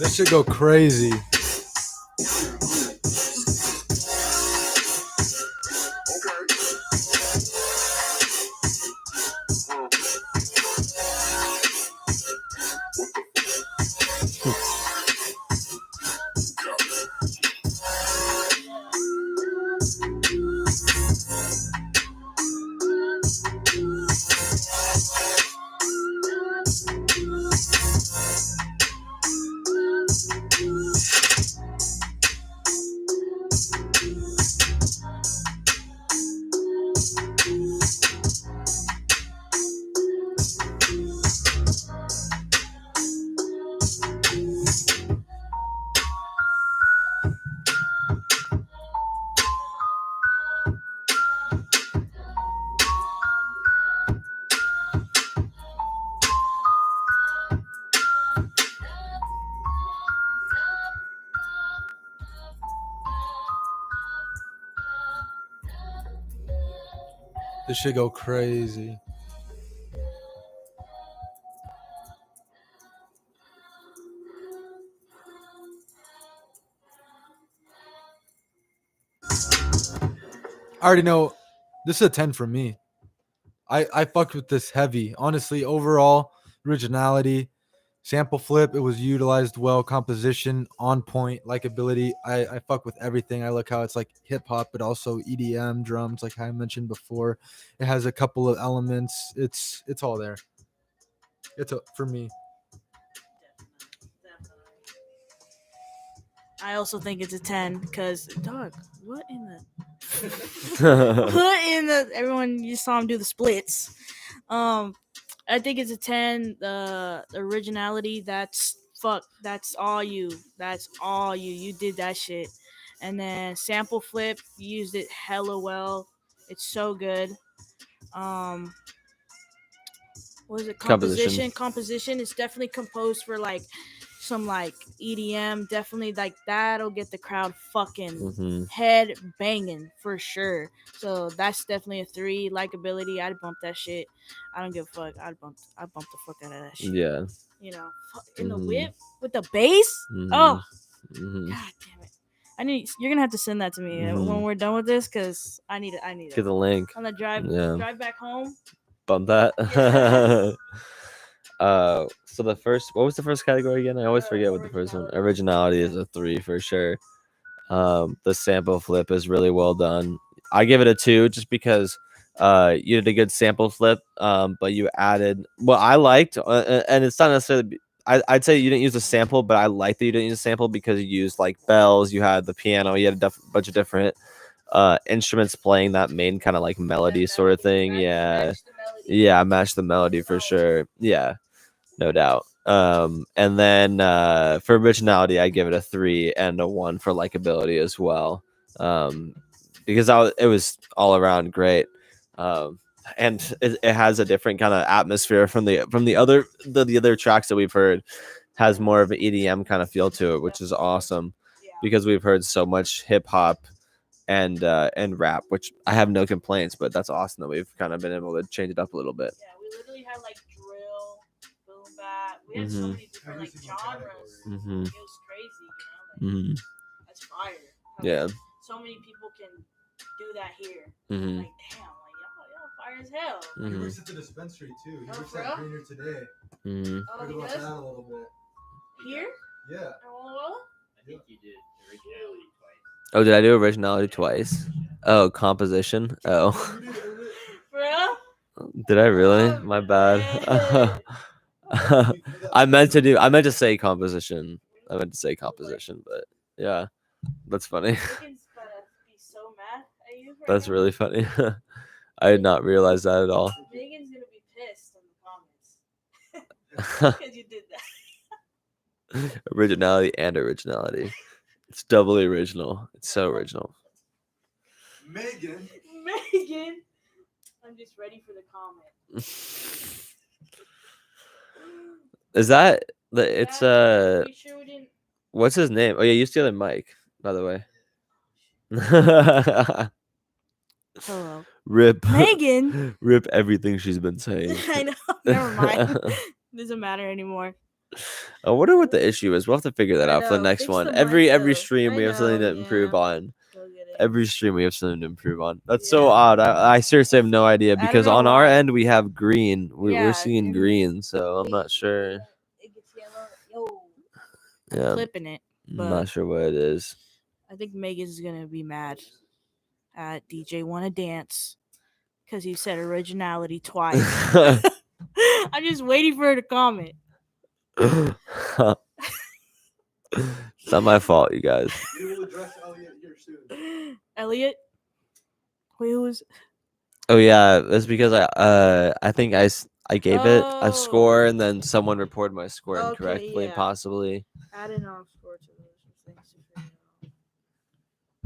This should go crazy. This shit go crazy. I already know this is a 10 from me. I fucked with this heavy. Honestly, overall, originality, sample flip, it was utilized well, composition, on point, likability. I fuck with everything. I like how it's like hip hop, but also EDM, drums, like I mentioned before. It has a couple of elements. It's all there. For me. I also think it's a 10 because, dog, what in the what in the everyone you saw him do the splits. I think it's a 10. The originality, that's all you. That's all you. You did that shit. And then sample flip, you used it hella well. It's so good. What is it? Composition is definitely composed for like some like EDM. Definitely like that'll get the crowd fucking head banging for sure. So that's definitely a 3. Likability, I'd bump that shit. I don't give a fuck. I'd bump the fuck out of that shit. Yeah. You know, in the whip with the bass. Oh, god damn it! You're gonna have to send that to me when we're done with this, cause I need it. Get the link. On the drive back home. Bump that. Yeah. So what was the first category again? I always forget what the first one. Originality is a 3 for sure. The sample flip is really well done. I give it a 2 just because you did a good sample flip, but you added what I liked, and it's not necessarily. I'd say you didn't use a sample, but I like that you didn't use a sample because you used like bells, you had the piano, you had a bunch of different instruments playing that main kind of like melody sort of thing. Yeah, match the melody for sure. Yeah, no doubt. And then for originality, I give it a 3 and a 1 for likability as well. Because it was all around great. And it has a different kind of atmosphere from the other tracks that we've heard. Has more of an EDM kind of feel to it, which is awesome because we've heard so much hip hop and rap, which I have no complaints, but that's awesome that we've kind of been able to change it up a little bit. Yeah, we literally had like drill, boom bap. We had so many different like genres. It was crazy, you know. Like, that's fire. Yeah. So many people can do that here. Like damn, like y'all fire as hell. He works at the dispensary too. He works at Greener today. Oh, he Talk about does? that a little bit. Here? Yeah. I think you did originality twice. Oh, did I do originality twice? Oh, composition. Oh, For real? did I really? My bad. I meant to say composition. But yeah, that's funny. Megan's gonna be so mad at you right That's now. really funny. I did not realize that at all. Megan's gonna be pissed in the comments because you did that. Originality. It's doubly original. It's so original. Megan. I'm just ready for the comment. Is that the? It's Are you sure we didn't? What's his name? Oh yeah, you stealing Mike, by the way. Hello. Rip Megan. Rip everything she's been saying. I know. Never mind. Doesn't matter anymore. I wonder what the issue is. We'll have to figure that out for the next Fix one. the Every mic, stream though. we I have something to know, improve yeah. on. Go get it. Every stream we have something to improve on. That's so odd. I seriously have no idea I don't because know on our why. end we have green. Yeah, We're seeing and- green, so I'm not sure. It gets yellow. Yo. Yeah, Clipping it. I'm But not sure what it is. I think Megan's gonna be mad. at DJ Wanna Dance because you said originality twice. I'm just waiting for her to comment. It's not my fault, you guys. We will address Elliott here soon. Elliott? Wait, who was. Oh yeah, that's because I think I gave it a score Oh. and then someone reported my score Okay, incorrectly, yeah. possibly. Add an off score to those things to figure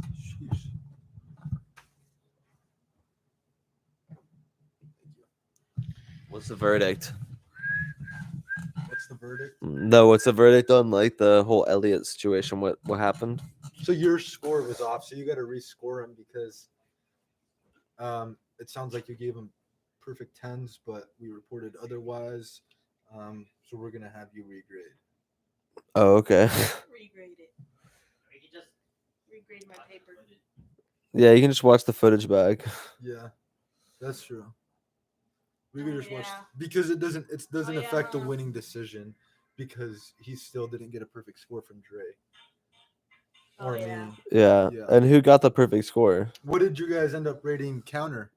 out. Sheesh. What's the verdict? What's the verdict? No, what's the verdict on like the whole Elliott situation? What happened? So your score was off, so you got to rescore him because it sounds like you gave him perfect tens, but we reported otherwise. So we're gonna have you regrade. Oh, okay. Regrade it. Or you can just Regrade my watch the paper. footage. Yeah, you can just watch the footage back. Yeah, that's true. We could Oh, just watch yeah. because it doesn't Oh, affect the yeah. winning decision because he still didn't get a perfect score from Dre. Oh, Or I yeah. mean, Yeah. Yeah. And who got the perfect score? what did you guys end up rating Counter?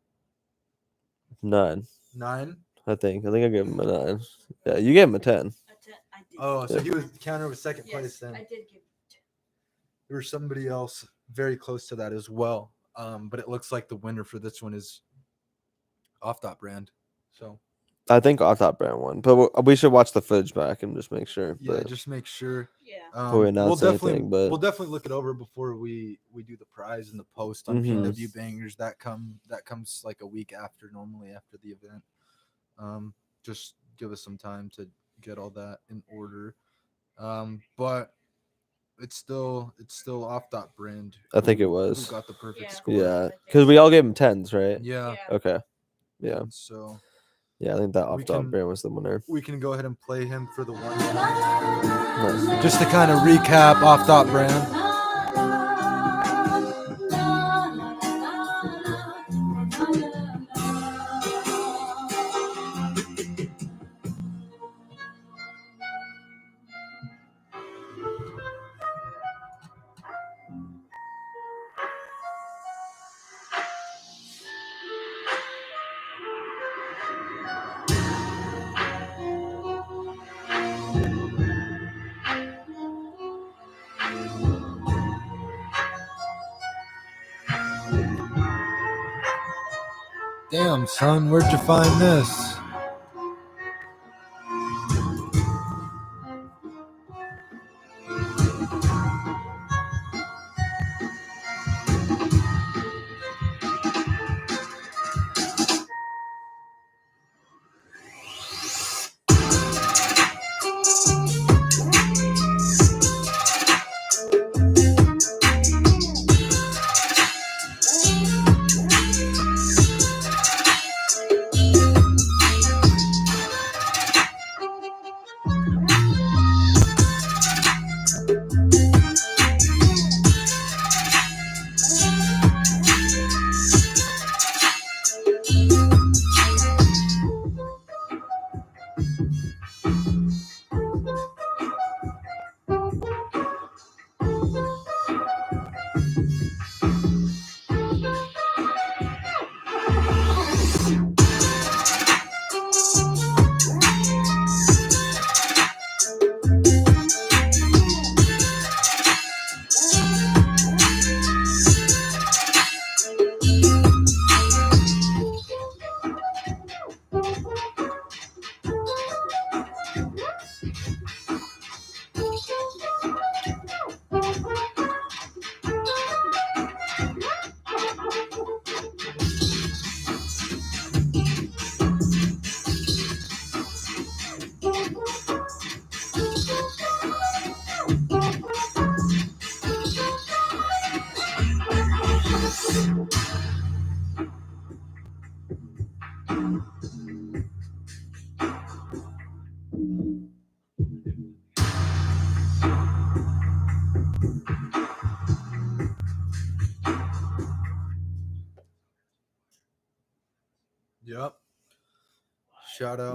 9, 9? I think. I think I gave him a 9. Yeah, you gave him a 10. I did. Oh, so Yeah. he was Counter was second place Yes, then. I did give. There was somebody else very close to that as well. But it looks like the winner for this one is Off.brand. So I think Off.brand won, but we should watch the footage back and just make sure. yeah, But just make sure. Yeah. Before we announce anything, but- we'll definitely look it over before we do the prize and the post on Mhm. PNW Bangers. That comes like a week after, normally after the event. Just give us some time to get all that in order. But it's still Off.brand. I think it who was. got the perfect Yeah. score. yeah, think because we so. all gave him 10s, right? Yeah. Okay. Yeah. And so Yeah, I think that We can- Off.brand was the winner. we can go ahead and play him for the one. Nice. Just to kind of recap Off.brand. Damn, son, where'd you find this? Yep.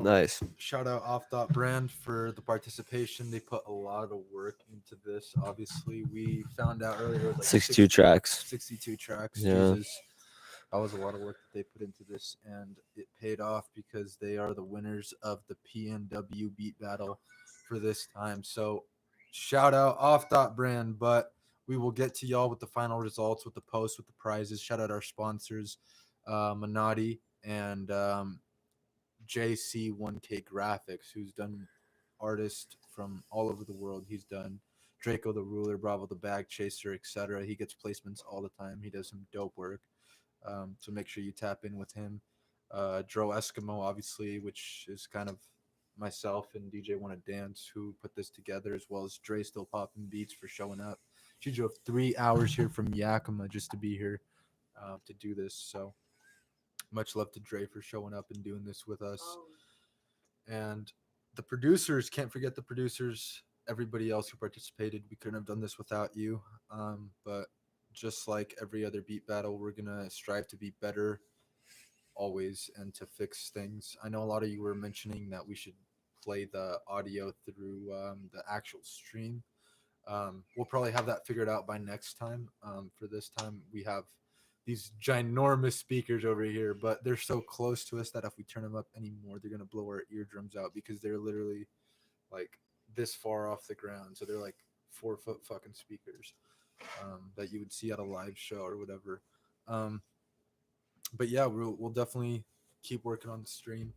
Nice. Shout out Off.brand for the participation. They put a lot of work into this. Obviously, we found out earlier it was like 62 tracks. 62 tracks. Yeah. Jesus. That was a lot of work that they put into this, and it paid off because they are the winners of the PNW Beat Battle for this time. So, shout out Off.brand, but we will get to y'all with the final results, with the post, with the prizes. Shout out our sponsors, Minotti and JC1K Graphics, who's done artists from all over the world. He's done Draco the Ruler, Bravo the Bag Chaser, etc. He gets placements all the time. He does some dope work. So make sure you tap in with him. Dro Eskimo, obviously, which is kind of myself and DJ Wanna Dance who put this together, as well as Dre Still Popping Beats for showing up. She drove 3 hours here from Yakima just to be here to do this. So much love to Dre for showing up and doing this with us. Oh, And the producers, can't forget the producers, everybody else who participated. We couldn't have done this without you. But just like every other beat battle, we're going to strive to be better always and to fix things. I know a lot of you were mentioning that we should play the audio through the actual stream. We'll probably have that figured out by next time. For this time, we have these ginormous speakers over here, but they're so close to us that if we turn them up anymore, they're gonna blow our eardrums out because they're literally like this far off the ground. So they're like 4-foot fucking speakers that you would see at a live show or whatever. But yeah, we'll definitely keep working on the stream.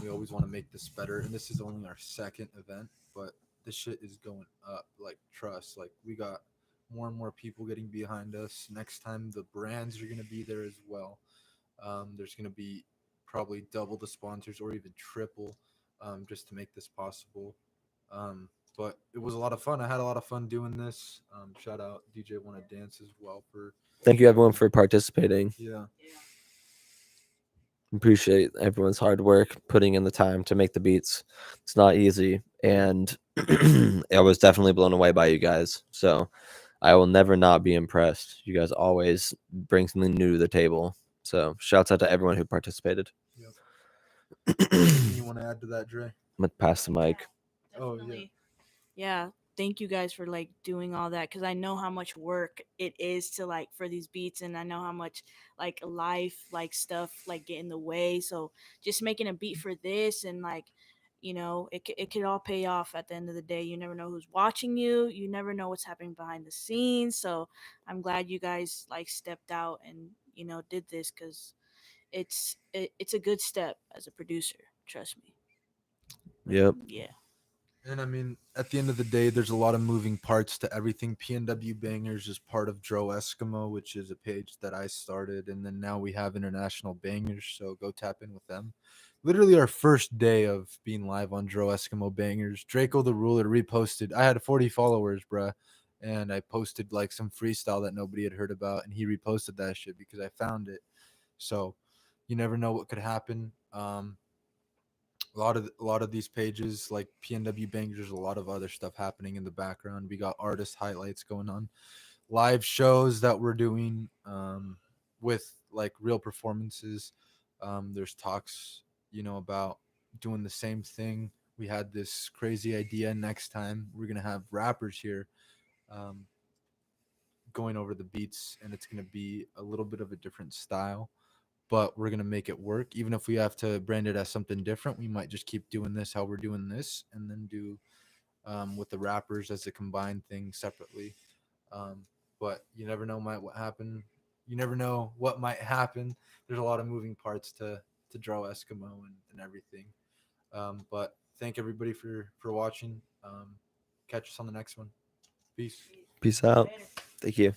We always want to make this better, and this is only our second event, but this shit is going up. Like, trust. Like, we got more and more people getting behind us. Next time, the brands are gonna be there as well. There's gonna be probably double the sponsors or even triple, just to make this possible. But it was a lot of fun. I had a lot of fun doing this. Shout out DJ Wanna Dance as well for Thank you everyone for participating. yeah. Appreciate everyone's hard work, putting in the time to make the beats. It's not easy, and I was definitely blown away by you guys. So I will never not be impressed. You guys always bring something new to the table. So shouts out to everyone who participated. Anything you want to add to that, Dre? I'm gonna pass the mic. Oh, yeah. definitely. Yeah. Thank you guys for like doing all that, because I know how much work it is to like for these beats, and I know how much like life like stuff like get in the way. So just making a beat for this, and like, it could all pay off at the end of the day. You never know who's watching you. You never know what's happening behind the scenes. So I'm glad you guys like stepped out and did this, because it's a good step as a producer. Trust me. Yep. Yeah. And I mean, at the end of the day, there's a lot of moving parts to everything. PNW Bangers is part of Dro Eskimo, which is a page that I started. And then now we have International Bangers. So go tap in with them. Literally, our first day of being live on Dro Eskimo Bangers, Draco the Ruler reposted. I had 40 followers, bruh. And I posted like some freestyle that nobody had heard about. And he reposted that shit because I found it. So you never know what could happen. A lot of these pages like PNW Bangers, there's a lot of other stuff happening in the background. We got artist highlights going on, live shows that we're doing with like real performances. There's talks, about doing the same thing. We had this crazy idea. Next time we're gonna have rappers here um, going over the beats, and it's gonna be a little bit of a different style, but we're gonna make it work. Even if we have to brand it as something different, we might just keep doing this how we're doing this, and then do with the rappers as a combined thing separately. But you never know what happen. You never know what might happen. There's a lot of moving parts to draw Eskimo and everything. But thank everybody for watching. Catch us on the next one. Peace. Peace out. Later. Thank you.